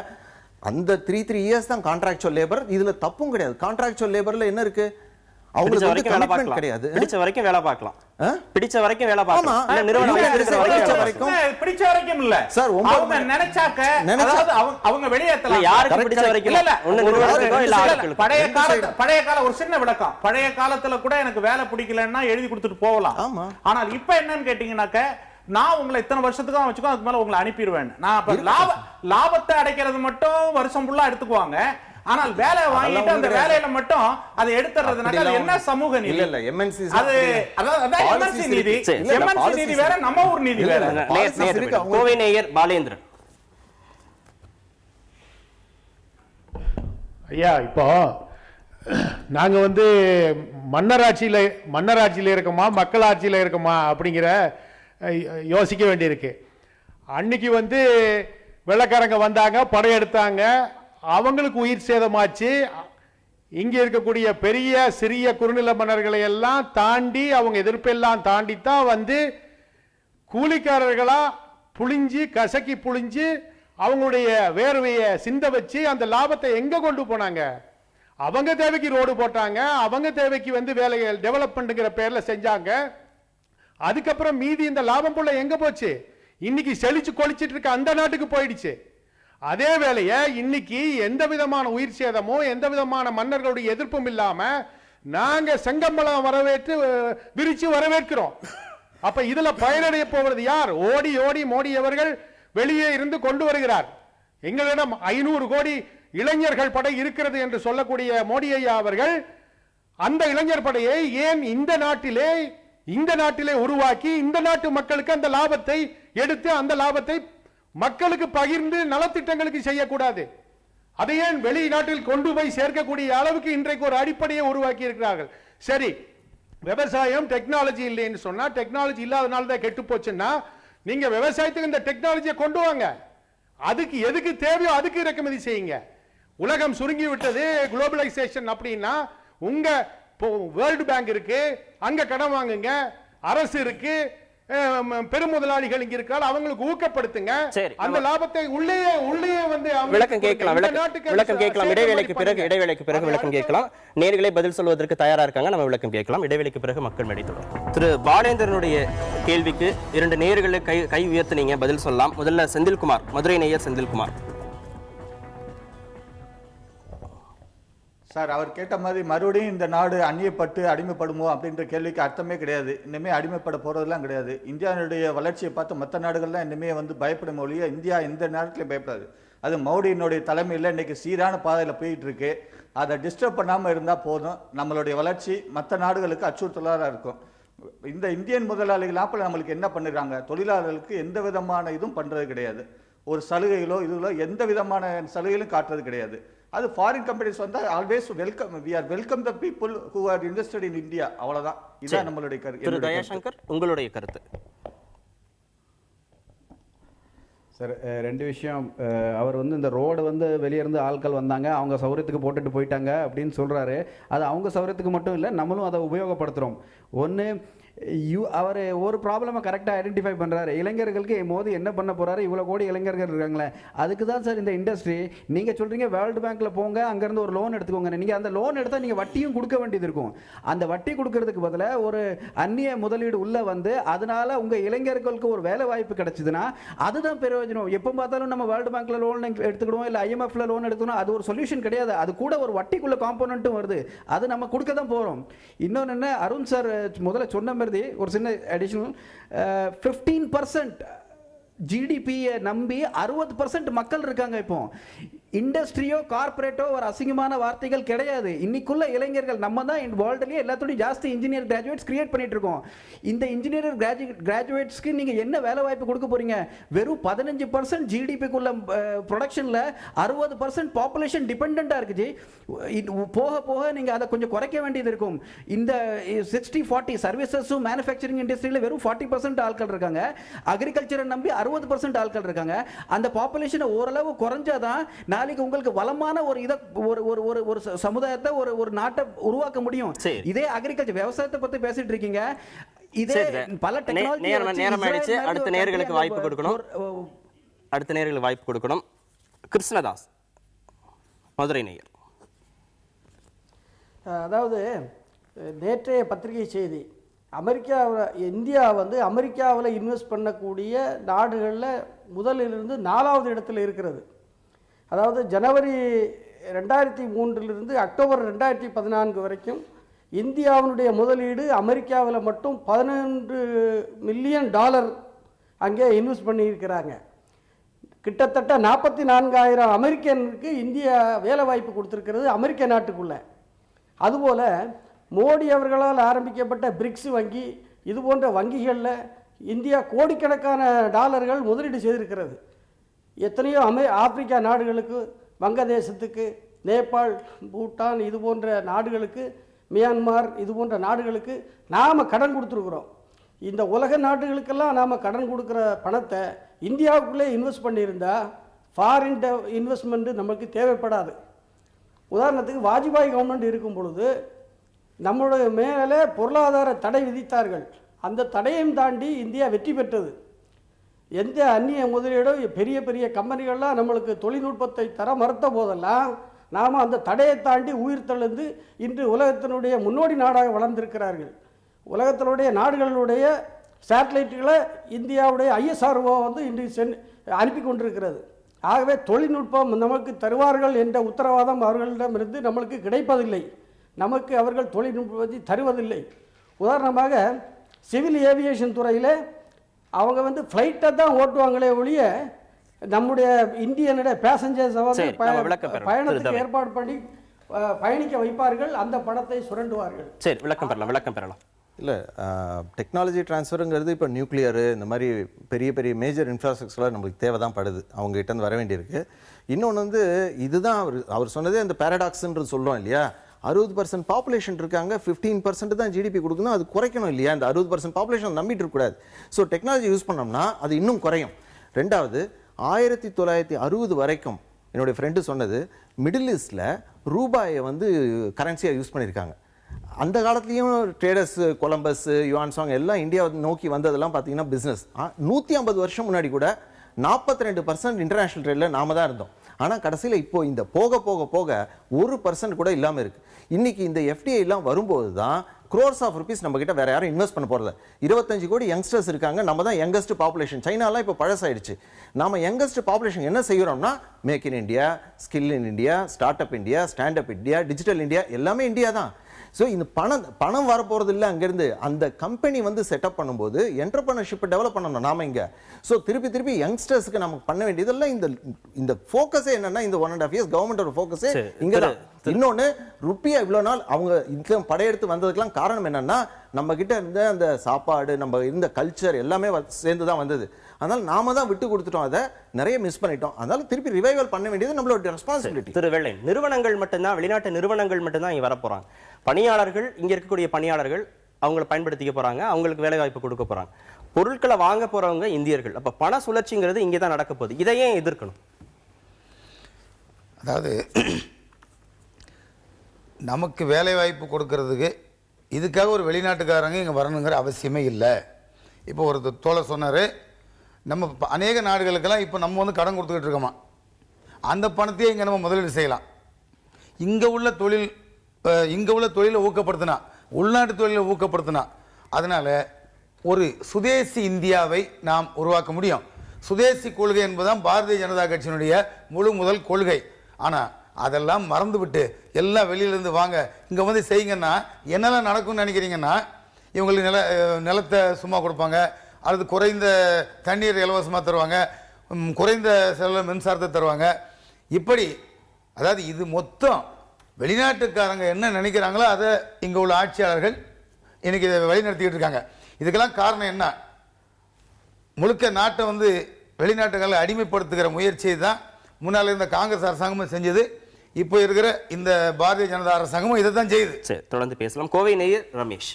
அந்த 3 இயர்ஸ் தான் கான்ட்ராக்சுவல் லேபர். இதுல தப்பும் கிடையாது. கான்ட்ராக்சுவல் லேபர்ல என்ன இருக்கு? அவங்களுக்கு கமிட்மென்ட் கிடையாது. பிடிச்ச வரைக்கும் வேலை பார்க்கலாம், பிடிச்ச வரைக்கும் வேலை பார்க்கலாம். பிடிச்ச வரைக்கும் இல்ல சார், அவங்க நினைச்சாக்க அவங்க வெளியேற்றலாம். யாருக்கு பிடிச்ச வரைக்கும் இல்ல. பழைய கால ஒரு சின்ன விளக்கம், பழைய காலத்துல கூட எனக்கு வேலை பிடிக்கலன்னா எழுதி கொடுத்துட்டு போகலாம். ஆனால் இப்ப என்னன்னு கேட்டீங்கன்னாக்க, நான் உங்களை இத்தனை வருஷத்துக்கு தான் வச்சுக்கோ, அதுக்கு மேல உங்களை அனுப்பிடுவேன். நான் லாபத்தை அடைக்கிறது மட்டும் வருஷம் ஃபுல்லா எடுத்துக்குவாங்க. ஆனால் வேலை வாங்கிட்டு அந்த வேலையில மட்டும் அதை எடுத்துறதுனால அது என்ன சமூக நீதி? இல்ல MNC அது MNC நீதி. MNC நீதி வேற, நம்ம ஊர் நீதி வேற. கோவை நேயர் பாலேந்திரன். ஐயா, இப்போ நாங்க மன்னராட்சியில இருக்கோமா மக்களாட்சியில இருக்கோமா அப்படிங்கிற யோசிக்க வேண்டியிருக்கு. அன்னைக்கு வெள்ளக்காரங்க வந்தாங்க, படையெடுத்தாங்க, அவங்களுக்கு உயிர் சேதமாச்சு. இங்க இருக்கக்கூடிய பெரிய சிறிய குறுநில மன்னர்களை எல்லாம் தாண்டி, அவங்க எதிர்ப்பெல்லாம் தாண்டி தான் கூலிக்காரர்களா புளிஞ்சு கசக்கி புளிஞ்சு அவங்களுடைய வேர்வையை சிந்த வச்சு அந்த லாபத்தை எங்க கொண்டு போனாங்க? அவங்க தேவைக்கு ரோடு போட்டாங்க, அவங்க தேவைக்கு வேலைகள் டெவலப்மெண்ட்ங்கிற பேர்ல செஞ்சாங்க. அதுக்கப்புறம் மீதி இந்த லாபம் புள்ள எங்க போச்சு? இன்னைக்கு செழிச்சு கொளிச்சிட்டு இருக்க அந்த நாட்டுக்கு போயிடுச்சு. அதே வேளையை இன்னைக்கு எந்த விதமான உயிர் சேதமோ எந்த விதமான மன்னர்களுடைய எதிர்ப்பும் இல்லாம நாங்க செங்கம்பலம் விரிச்சு வரவேற்கிறோம். அப்ப இதுல பயனடைய போவது யார்? ஓடி ஓடி மோடி அவர்கள் வெளியே இருந்து கொண்டு வருகிறார். எங்களிடம் 500 கோடி இளைஞர்கள் படை இருக்கிறது என்று சொல்லக்கூடிய மோடி ஐயா அவர்கள் அந்த இளைஞர் படையை ஏன் இந்த நாட்டிலே உருவாக்கி இந்த நாட்டு மக்களுக்கு அந்த லாபத்தை எடுத்து அந்த லாபத்தை மக்களுக்கு பகிர்ந்து நலத்திட்டங்களுக்கு செய்யக்கூடாது? அதை ஏன் வெளிநாட்டில் கொண்டு போய் சேர்க்கக்கூடிய அளவுக்கு இன்றைக்கு ஒரு அடிப்படையை உருவாக்கி இருக்கிறார்கள். சரி, விவசாயம் டெக்னாலஜி இல்லைன்னு சொன்னா, டெக்னாலஜி இல்லாதனால தான் கெட்டு போச்சுன்னா, நீங்க விவசாயத்துக்கு இந்த டெக்னாலஜியை கொண்டு வாங்க. அதுக்கு எதுக்கு தேவையோ அதுக்கு இறக்குமதி செய்யுங்க. உலகம் சுருங்கி விட்டது, குளோபலைசேஷன் அப்படின்னா உங்க வேர்ல்டு பேங்க் இருக்கு, அங்க கடன் வாங்குங்க. அரசு இருக்கு, பெருமுதலாளிகள் இங்க இருக்கால் அவங்களுக்கு ஊக்கப்படுத்துங்க. அந்த லாபத்தை உள்ளே வந்து விளக்கம் கேட்கலாம். இடைவேளைக்கு பிறகு விளக்கம் கேட்கலாம். நேர்களை பதில் சொல்வதற்கு தயாரா இருக்காங்க, நம்ம விளக்கம் கேட்கலாம். இடைவேளைக்கு பிறகு மக்கள் மேடை தொடரும். திரு பாலேந்திரனுடைய கேள்விக்கு 2 நேயர்களை கை உயர்த்தினீங்க, பதில் சொல்லலாம். முதல்ல செந்தில்குமார், மதுரை நேயர் செந்தில்குமார். சார், அவர் கேட்ட மாதிரி மறுபடியும் இந்த நாடு அந்நியப்பட்டு அடிமைப்படுமோ அப்படின்ற கேள்விக்கு அர்த்தமே கிடையாது. இனிமேல் அடிமைப்பட போகிறதெல்லாம் கிடையாது. இந்தியாவுடைய வளர்ச்சியை பார்த்து மற்ற நாடுகள்லாம் இனிமேல் வந்து பயப்படும் ஒழிய இந்தியா எந்த நேரத்திலையும் பயப்படாது. அது மோடியினுடைய தலைமையில் இன்றைக்கி சீரான பாதையில் போயிட்டு இருக்கு. அதை டிஸ்டர்ப் பண்ணாமல் இருந்தால் போதும். நம்மளுடைய வளர்ச்சி மற்ற நாடுகளுக்கு அச்சுறுத்தலாக இருக்கும். இந்த இந்தியன் முதலாளிகள் ஆப்பில் நம்மளுக்கு என்ன பண்ணிடுறாங்க? தொழிலாளர்களுக்கு எந்த விதமான இதுவும் பண்ணுறது கிடையாது. ஒரு சலுகைகளோ இதுகளோ எந்த விதமான சலுகைகளும் காட்டுறது கிடையாது. அது ஃபாரின் கம்பெனிஸ் வந்தால் always welcome, we are welcome the people who are invested in India. அவ்வளோதான். இதுதான் நம்மளுடைய கருத்து. தயாசங்கர், உங்களுடைய கருத்து? சார், 2 விஷயம். அவர் வந்து இந்த ரோடு வந்து வெளியே இருந்து ஆட்கள் வந்தாங்க, அவங்க சௌகரியத்துக்கு போட்டுட்டு போயிட்டாங்க அப்படின்னு சொல்கிறாரு. அது அவங்க சௌகரியத்துக்கு மட்டும் இல்லை, நம்மளும் அதை உபயோகப்படுத்துகிறோம். ஒன்று, அவர் ஒரு ப்ராப்ளமை கரெக்டாக ஐடென்டிஃபை பண்ணுறாரு. இளைஞர்களுக்கு மோதி என்ன பண்ண போகிறாரு? இவ்வளோ கோடி இளைஞர்கள் இருக்காங்களே, அதுக்கு தான் சார் இந்த இண்டஸ்ட்ரி. நீங்கள் சொல்கிறீங்க வேர்ல்டு பேங்க்கில் போங்க, அங்கேருந்து ஒரு லோன் எடுத்துக்கோங்க. நீங்கள் அந்த லோன் எடுத்தால் நீங்கள் வட்டியும் கொடுக்க வேண்டியது இருக்கும். அந்த வட்டி கொடுக்கறதுக்கு பதிலாக ஒரு அந்நிய முதலீடு உள்ளே வந்து அதனால் உங்கள் இளைஞர்களுக்கு ஒரு வேலை வாய்ப்பு கிடச்சிதுன்னா அதுதான் பிரயோஜனம். எப்போ பார்த்தாலும் நம்ம வேர்ல்டு பேங்க்கில் லோன் எடுத்துக்கிடுவோம், இல்லை IMFல லோன் எடுத்துக்கணும், அது ஒரு சொல்யூஷன் கிடையாது. அது கூட ஒரு வட்டிக்குள்ள காம்போனண்ட்டும் வருது, அது நம்ம கொடுக்க தான் போகிறோம். இன்னொன்று என்ன, அருண் சார் முதல்ல சொன்ன ஒரு சின்ன அடிஷனல் 15% ஜிடிபியை நம்பி 60% மக்கள் இருக்காங்க. இப்போ இண்டஸ்ட்ரியோ கார்பரேட்டோ ஒரு அசிங்கமான வார்த்தைகள் கிடையாது. இன்னைக்குள்ள இளைஞர்கள் நம்ம தான் வேர்ல்டுலேயே எல்லாத்தோடையும் ஜாஸ்தி இன்ஜினியர் கிராஜுவேட்ஸ் கிரியேட் பண்ணிட்டு இருக்கோம். இந்த இன்ஜினியர் கிராஜுவேட்ஸ்க்கு நீங்கள் என்ன வேலை வாய்ப்பு கொடுக்க போறீங்க? வெறும் 15% ஜிடிபிக்குள்ள ப்ரொடக்ஷனில் 60% பாப்புலேஷன் டிபெண்டாக இருக்குது. போக போக நீங்கள் அதை கொஞ்சம் குறைக்க வேண்டியது இருக்கும். இந்த 60-40 சர்வீசஸும் மேனுஃபேக்சரிங் இண்டஸ்ட்ரியில் வெறும் 40% ஆட்கள் இருக்காங்க. அக்ரிகல்ச்சரை நம்பி 60% ஆட்கள் இருக்காங்க. அந்த பாப்புலேஷனை ஓரளவு குறைஞ்சாதான் நாளைக்கு உங்களுக்கு வளமான ஒரு ஒரு சமுதாயத்தை ஒரு நாட்டை உருவாக்க முடியும். இதே அக்ரிகல்ச்சர் விவசாயத்தை பத்தி பேசிட்டு இருக்கீங்க. இதே பல டெக்னாலஜி. நேரம் ஆயிடுச்சு. அடுத்த நேயர்களுக்கு வாய்ப்பு கொடுக்கணும். கிருஷ்ணதாஸ், மதுரை நேயர். அதாவது நேற்றைய பத்திரிகை செய்தி, இந்தியா வந்து அமெரிக்காவில் இன்வெஸ்ட் பண்ணக்கூடிய நாடுகளில் முதலிலிருந்து 4வது இடத்துல இருக்கிறது. அதாவது ஜனவரி 2003 அக்டோபர் 2014 வரைக்கும் இந்தியாவினுடைய முதலீடு அமெரிக்காவில் மட்டும் $11 மில்லியன் அங்கே இன்வெஸ்ட் பண்ணியிருக்கிறாங்க. கிட்டத்தட்ட 44,000 அமெரிக்கனுக்கு இந்தியா வேலை வாய்ப்பு கொடுத்துருக்கிறது அமெரிக்க நாட்டுக்குள்ளே. அதுபோல் மோடி அவர்களால் ஆரம்பிக்கப்பட்ட பிரிக்ஸ் வங்கி, இது போன்ற வங்கிகளில் இந்தியா கோடிக்கணக்கான டாலர்கள் முதலீடு செய்திருக்கிறது. எத்தனையோ ஆப்பிரிக்கா நாடுகளுக்கு, வங்கதேசத்துக்கு, நேபாள், பூட்டான், இது போன்ற நாடுகளுக்கு, மியான்மார், இது போன்ற நாடுகளுக்கு நாம் கடன் கொடுத்துருக்குறோம். இந்த உலக நாடுகளுக்கெல்லாம் நாம் கடன் கொடுக்குற பணத்தை இந்தியாவுக்குள்ளே இன்வெஸ்ட் பண்ணியிருந்தால் ஃபாரின் இன்வெஸ்ட்மெண்ட்டு நமக்கு தேவைப்படாது. உதாரணத்துக்கு வாஜ்பாய் கவர்மெண்ட் இருக்கும் பொழுது நம்மளுடைய மேலே பொருளாதார தடை விதித்தார்கள். அந்த தடையையும் தாண்டி இந்தியா வெற்றி பெற்றது. எந்த அந்நிய முதலீடோ பெரிய பெரிய கம்பெனிகள்லாம் நம்மளுக்கு தொழில்நுட்பத்தை தர மறுத்த போதெல்லாம் நாம் அந்த தடையை தாண்டி உயிர் தெழுந்து இன்று உலகத்தினுடைய முன்னோடி நாடாக வளர்ந்திருக்கிறார்கள். உலகத்தினுடைய நாடுகளுடைய சேட்டலைட்டுகளை இந்தியாவுடைய ISRO வந்து இன்று அனுப்பி கொண்டிருக்கிறது. ஆகவே தொழில்நுட்பம் நமக்கு தருவார்கள் என்ற உத்தரவாதம் அவர்களிடமிருந்து நம்மளுக்கு கிடைப்பதில்லை. நமக்கு அவர்கள் தொழில்நுட்பத்தை தருவதில்லை. உதாரணமாக சிவில் ஏவியேஷன் துறையில் அவங்க வந்து ஃப்ளைட்டை தான் ஓட்டுவாங்களே ஒழிய நம்முடைய இந்தியனுடைய பேசஞ்சர்ஸை வந்து பயணத்துக்கு ஏற்பாடு பண்ணி பயணிக்க வைப்பார்கள், அந்த பணத்தை சுரண்டுவார்கள். சரி, விளக்கம் பெறலாம். இல்லை, டெக்னாலஜி ட்ரான்ஸ்ஃபருங்கிறது இப்போ நியூக்ளியரு இந்த மாதிரி பெரிய பெரிய மேஜர் இன்ஃப்ராஸ்ட்ரக்சர்லாம் நம்மளுக்கு தேவை தான் படுது, அவங்ககிட்ட வர வேண்டியிருக்கு. இன்னொன்று வந்து இதுதான் அவர் சொன்னதே அந்த பேரடாக்ஸ்ன்றது சொல்கிறோம் இல்லையா, 60% பாப்புலேஷன் இருக்காங்க, 15% தான் ஜிடிபி கொடுக்கணும், அது குறைக்கணும் இல்லையா, இந்த 60% பாப்புலேஷன் நம்பிட்டு இருக்கக்கூடாது. ஸோ டெக்னாலஜி யூஸ் பண்ணோம்னா அது இன்னும் குறையும். ரெண்டாவது, 1960 வரைக்கும் என்னுடைய ஃப்ரெண்டு சொன்னது, மிடில் ஈஸ்டில் ரூபாயை வந்து கரன்சியாக யூஸ் பண்ணியிருக்காங்க. அந்த காலத்துலேயும் ட்ரேடர்ஸ் கொலம்பஸ் யுவான்சாங் எல்லாம் இந்தியாவை நோக்கி வந்ததெல்லாம் பார்த்தீங்கன்னா பிஸ்னஸ். 150 வருஷம் முன்னாடி கூட 42% இன்டர்நேஷனல் ட்ரேடில் நாம தான் இருந்தோம். ஆனால் கடைசியில் இப்போ இந்த போக போக போக 1% கூட இல்லாமல் இருக்குது. இன்னைக்கு இந்த எஃப்டிஐ எல்லாம் வரும்போது தான் crores ஆஃப் ருபீஸ் நம்ம கிட்ட வேற யாரும் இன்வெஸ்ட் பண்ண போறது. 25 கோடி யங்ஸ்டர்ஸ் இருக்காங்க, நம்ம தான் யங்கஸ்ட் பாப்புலேஷன். சைனாலாம் இப்போ பழசாயிடுச்சு. நாம யங்கஸ்ட் பாப்புலேஷன் என்ன செய்யறோம்னா make in India, skill in India, start up India, stand up India, digital India, எல்லாமே இந்தியா தான். ஸோ இந்த பணம் வரப்போகிறது இல்லை அங்கேருந்து. அந்த கம்பெனி வந்து செட்டப் பண்ணும்போது என்டர்பிரினர்ஷிப்பை டெவலப் பண்ணணும் நாம இங்கே. ஸோ திருப்பி யங்ஸ்டர்ஸ்க்கு நமக்கு பண்ண வேண்டியதெல்லாம் இந்த ஃபோக்கஸே என்னன்னா, இந்த 1.5 years கவர்மெண்டோட ஃபோக்கஸே இங்கே தான். இன்னொன்று, ருப்பியா இவ்வளோ நாள் அவங்க இன்கம் படையெடுத்து வந்ததுக்கெல்லாம் காரணம் என்னன்னா, நம்ம கிட்ட இருந்த அந்த சாப்பாடு, நம்ம இருந்த கல்ச்சர் எல்லாமே சேர்ந்து தான் வந்தது. அதனால நாம தான் விட்டு கொடுத்துட்டோம், அதை நிறைய மிஸ் பண்ணிட்டோம். அதனால திருப்பி ரிவைவல் பண்ண வேண்டியது நம்மளோட ரெஸ்பான்சிபிலிட்டி. திரு வெள்ளை, நிறுவனங்கள் மட்டும்தான், வெளிநாட்டு நிறுவனங்கள் மட்டும்தான் இங்கே வர போறாங்க. பணியாளர்கள், இங்க இருக்கக்கூடிய பணியாளர்கள் அவங்களை பயன்படுத்திக்க போறாங்க, அவங்களுக்கு வேலை வாய்ப்பு கொடுக்க போறாங்க. பொருட்களை வாங்க போறவங்க இந்தியர்கள். அப்ப பண சுழற்சிங்கிறது இங்கே தான் நடக்க போகுது. இதை ஏன் எதிர்க்கணும்? அதாவது நமக்கு வேலை வாய்ப்பு கொடுக்கறதுக்கு இதுக்காக ஒரு வெளிநாட்டுக்காரங்க இங்கே வரணுங்கிற அவசியமே இல்லை. இப்போ ஒரு தோழர் சொன்னார், நம்ம அநேக நாடுகளுக்கெல்லாம் இப்போ நம்ம வந்து கடன் கொடுத்துக்கிட்டு இருக்கோமா, அந்த பணத்தையே இங்கே நம்ம முதலீடு செய்யலாம். இங்கே உள்ள தொழிலை ஊக்கப்படுத்தினா, உள்நாட்டு தொழிலை ஊக்கப்படுத்தினா, அதனால் ஒரு சுதேசி இந்தியாவை நாம் உருவாக்க முடியும். சுதேசி கொள்கை என்பதுதான் பாரதிய ஜனதா கட்சியினுடைய முதல் கொள்கை. ஆனால் அதெல்லாம் மறந்துவிட்டு எல்லாம் வெளியிலேருந்து வாங்க இங்கே வந்து செய்யுங்கன்னா என்னெல்லாம் நடக்கும்னு நினைக்கிறீங்கன்னா, இவங்களுக்கு நிலத்தை சும்மா கொடுப்பாங்க, அல்லது குறைந்த தண்ணீர் இலவசமாக தருவாங்க, குறைந்த செலவில் மின்சாரத்தை தருவாங்க. இப்படி அதாவது இது மொத்தம் வெளிநாட்டுக்காரங்க என்ன நினைக்கிறாங்களோ அதை இங்கே உள்ள ஆட்சியாளர்கள் இன்னைக்கு இதை வழிநடத்திக்கிட்டு இருக்காங்க. இதுக்கெல்லாம் காரணம் என்ன? முழுக்க நாட்டை வந்து வெளிநாட்டுகளை அடிமைப்படுத்துகிற முயற்சியை தான் முன்னால் இருந்த காங்கிரஸ் அரசாங்கமும் செஞ்சது, இப்போ இருக்கிற இந்த பாரதிய ஜனதா அரசாங்கமும் இதை தான் செய்யுது. சரி, தொடர்ந்து பேசலாம். கோவை நேயர் ரமேஷ்.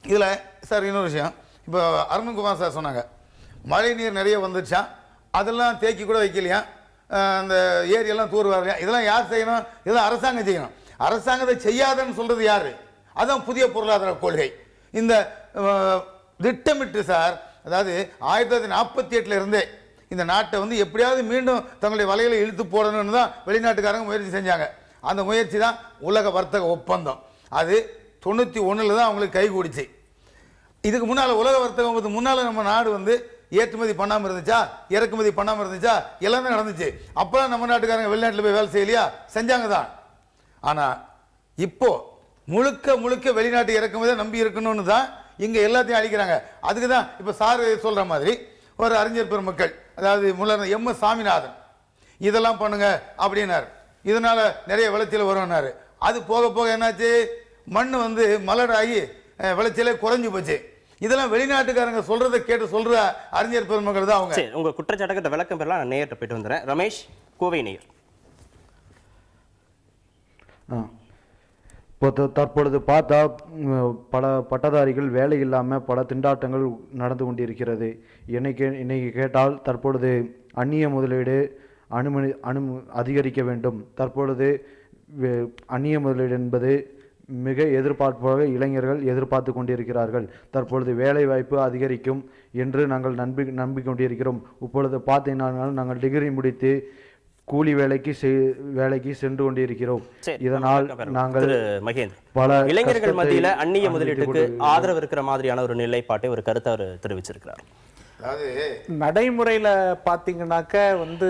இதில் சார் இன்னொரு விஷயம், இப்போ அருண்குமார் சார் சொன்னாங்க மழை நீர் நிறைய வந்துச்சா, அதெல்லாம் தேக்கி கூட வைக்கலையா, அந்த ஏரியெல்லாம் தூர் வரலையா, இதெல்லாம் யார் செய்யணும்? இதெல்லாம் அரசாங்கம் செய்யணும். அரசாங்கத்தை செய்யாதன்னு சொல்றது யாரு? அதான் புதிய பொருளாதார கொள்கை. இந்த திட்டமிட்டு சார், அதாவது 1948 இருந்தே இந்த நாட்டை வந்து எப்படியாவது மீண்டும் தங்களுடைய வலைகளை இழுத்து போடணும்னு தான் வெளிநாட்டுக்காரங்க முயற்சி செஞ்சாங்க. அந்த முயற்சி தான் உலக வர்த்தக ஒப்பந்தம். அது 91 தான் அவங்களுக்கு கைகூடிச்சு. இதுக்கு முன்னால் உலக வர்த்தகம் முன்னால் நம்ம நாடு வந்து ஏற்றுமதி பண்ணாமல் இருந்துச்சா, இறக்குமதி பண்ணாமல் இருந்துச்சா, எல்லாமே நடந்துச்சு. அப்போலாம் நம்ம நாட்டுக்காரங்க வெளிநாட்டில் போய் வேலை செய்யலையா? செஞ்சாங்க தான். ஆனால் இப்போ முழுக்க வெளிநாட்டு இறக்குமதி நம்பி இருக்கணும்னு தான் இங்கே எல்லாத்தையும் அழிக்கிறாங்க. அதுக்கு தான் இப்போ சார் சொல்கிற மாதிரி ஒரு அறிஞர் பெருமக்கள், அதாவது முன்னர் MS சாமிநாதன் இதெல்லாம் பண்ணுங்க அப்படின்னாரு, இதனால நிறைய விளைச்சல் வரும்னாரு. அது போக போக என்னாச்சு, மண் வந்து மலராகி விளைச்சலே குறைஞ்சு போச்சு. இதெல்லாம் வெளிநாட்டுக்காரங்க சொல்றதை கேட்டு சொல்ற அறிஞர் பெருமக்கள் தான் அவங்க. சரி, உங்க குற்றச்சாட்டுக்கு விளக்கம் பெறலாம். நான் நேயர்கிட்ட போயிட்டு வந்துடுறேன். ரமேஷ், கோவை நேயர். இப்போ தற்பொழுது பார்த்தா பல பட்டதாரிகள் வேலை இல்லாமல் பல திண்டாட்டங்கள் நடந்து கொண்டிருக்கிறது. இன்னைக்கு கேட்டால் தற்பொழுது அந்நிய முதலீடு அதிகரிக்க வேண்டும். தற்பொழுது அந்நிய முதலீடு என்பது மிக எதிர்பார்ப்பாக இளைஞர்கள் எதிர்பார்த்து கொண்டிருக்கிறார்கள். தற்பொழுது வேலை வாய்ப்பு அதிகரிக்கும் என்று நாங்கள் நம்பிக்கொண்டிருக்கிறோம். இப்பொழுது பார்த்தீங்கன்னா நாங்கள் டிகிரி முடித்து கூலி வேலைக்கு சென்று கொண்டிருக்கிறோம். இதனால் நாங்கள் பல இளைஞர்கள் மத்தியில அந்நிய முதலீட்டுக்கு ஆதரவு இருக்கிற மாதிரியான ஒரு நிலைப்பாட்டை, ஒரு கருத்தை அவர் தெரிவிச்சிருக்கிறார். அதாவது நடைமுறையில் பார்த்தீங்கன்னாக்க வந்து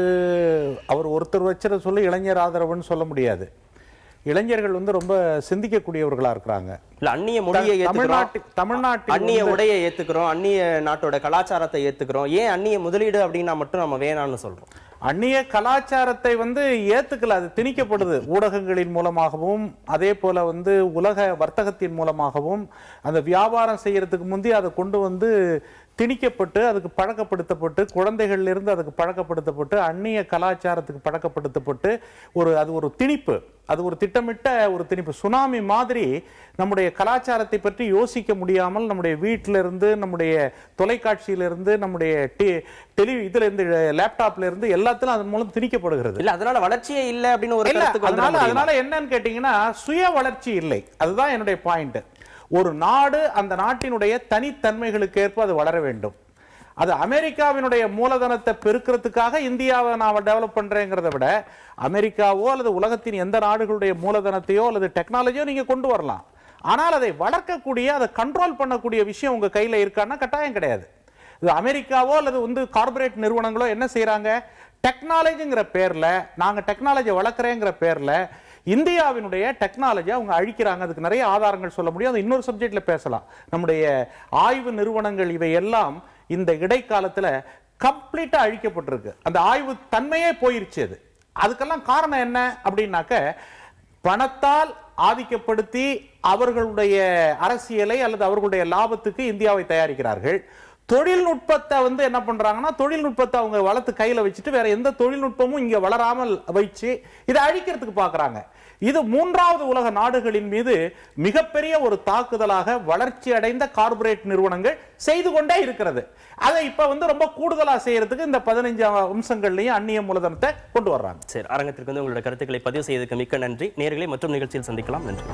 அவர் ஒருத்தர் வச்சுட சொல்லி இளைஞர் ஆதரவுன்னு சொல்ல முடியாது. இளைஞர்கள் வந்து ரொம்ப சிந்திக்கக்கூடியவர்களா இருக்கிறாங்க. இல்ல அந்நிய மொழியை ஏத்துக்கிறோம், தமிழ்நாட்டில் அந்நிய உடையை ஏத்துக்கிறோம், அந்நிய நாட்டோட கலாச்சாரத்தை ஏத்துக்கிறோம், ஏன் அந்நிய முதலீடு அப்படின்னா மட்டும் நம்ம வேணாம்னு சொல்றோம்? அந்நிய கலாச்சாரத்தை வந்து ஏத்துக்கல, அது திணிக்கப்படுது ஊடகங்களின் மூலமாகவும் அதே போல வந்து உலக வர்த்தகத்தின் மூலமாகவும். அந்த வியாபாரம் செய்யறதுக்கு முந்தைய அதை கொண்டு வந்து திணிக்கப்பட்டு அதுக்கு பழக்கப்படுத்தப்பட்டு குழந்தைகள்ல இருந்து அதுக்கு பழக்கப்படுத்தப்பட்டு அந்நிய கலாச்சாரத்துக்கு பழக்கப்படுத்தப்பட்டு அது ஒரு திணிப்பு, அது ஒரு திட்டமிட்ட ஒரு திணிப்பு. சுனாமி மாதிரி நம்முடைய கலாச்சாரத்தை பற்றி யோசிக்க முடியாமல் நம்முடைய வீட்டில இருந்து, நம்முடைய தொலைக்காட்சியில இருந்து, நம்முடைய இதுல இருந்து, லேப்டாப்ல இருந்து எல்லாத்திலும் அதன் மூலம் திணிக்கப்படுகிறது. இல்ல அதனால வளர்ச்சியே இல்லை அப்படின்னு ஒரு கருத்துக்கு அதனால என்னன்னு கேட்டீங்கன்னா சுய வளர்ச்சி இல்லை. அதுதான் என்னுடைய பாயிண்ட். ஒரு நாடு அந்த நாட்டினுடைய தனித்தன்மைகளுக்கு ஏற்ப அது வளர வேண்டும். அது அமெரிக்காவினுடைய மூலதனத்தை பெருக்கிறதுக்காக இந்தியாவை நான் டெவலப் பண்றேங்கிறத விட அமெரிக்காவோ அல்லது உலகத்தின் எந்த நாடுகளுடைய மூலதனத்தையோ அல்லது டெக்னாலஜியோ நீங்க கொண்டு வரலாம். ஆனால் அதை வளர்க்கக்கூடிய, அதை கண்ட்ரோல் பண்ணக்கூடிய விஷயம் உங்க கையில இருக்கான்னா கட்டாயம் கிடையாது. இது அமெரிக்காவோ அல்லது வந்து கார்பரேட் நிறுவனங்களோ என்ன செய்யறாங்க, டெக்னாலஜிங்கிற பேர்ல, நாங்க டெக்னாலஜி வளர்க்குறேங்கிற பேர்ல இந்தியாவினுடைய டெக்னாலஜி அவங்க அழிக்கிறாங்க. அதுக்கு நிறைய ஆதாரங்கள் சொல்ல முடியும். அது இன்னொரு சப்ஜெக்ட்ல பேசலாம். நம்முடைய ஆய்வு நிறுவனங்கள் இவை எல்லாம் இந்த இடைக்காலத்துல கம்ப்ளீட்டா அழிக்கப்பட்டிருக்கு. அந்த ஆய்வு தன்மையே போயிருச்சு. அதுக்கெல்லாம் காரணம் என்ன அப்படின்னாக்க பணத்தால் ஆதிக்கப்படுத்தி அவர்களுடைய அரசியலை அல்லது அவர்களுடைய லாபத்துக்கு இந்தியாவை தயாரிக்கிறார்கள். தொழில்நுட்பத்தை வந்து என்ன பண்றாங்கன்னா தொழில்நுட்பத்தை அவங்க வளர்த்து கையில வச்சுட்டு வேற எந்த தொழில்நுட்பமும் இங்க வளராமல் வச்சு இதை அழிக்கிறதுக்கு பாக்குறாங்க. இது மூன்றாவது உலக நாடுகளின் மீது மிகப்பெரிய ஒரு தாக்குதலாக வளர்ச்சி அடைந்த கார்பரேட் நிறுவனங்கள் செய்து கொண்டே இருக்கிறது. அதை இப்ப வந்து ரொம்ப கூடுதலா செய்யறதுக்கு இந்த 15 அம்சங்கள்லயும் அந்நிய மூலதனத்தை கொண்டு வர்றாங்க. சரி, அரங்கத்திற்கு வந்து உங்களோட கருத்துக்களை பதிவு செய்ததுக்கு மிக்க நன்றி. நேயர்களை மற்றும் நிகழ்ச்சியில் சந்திக்கலாம். நன்றி.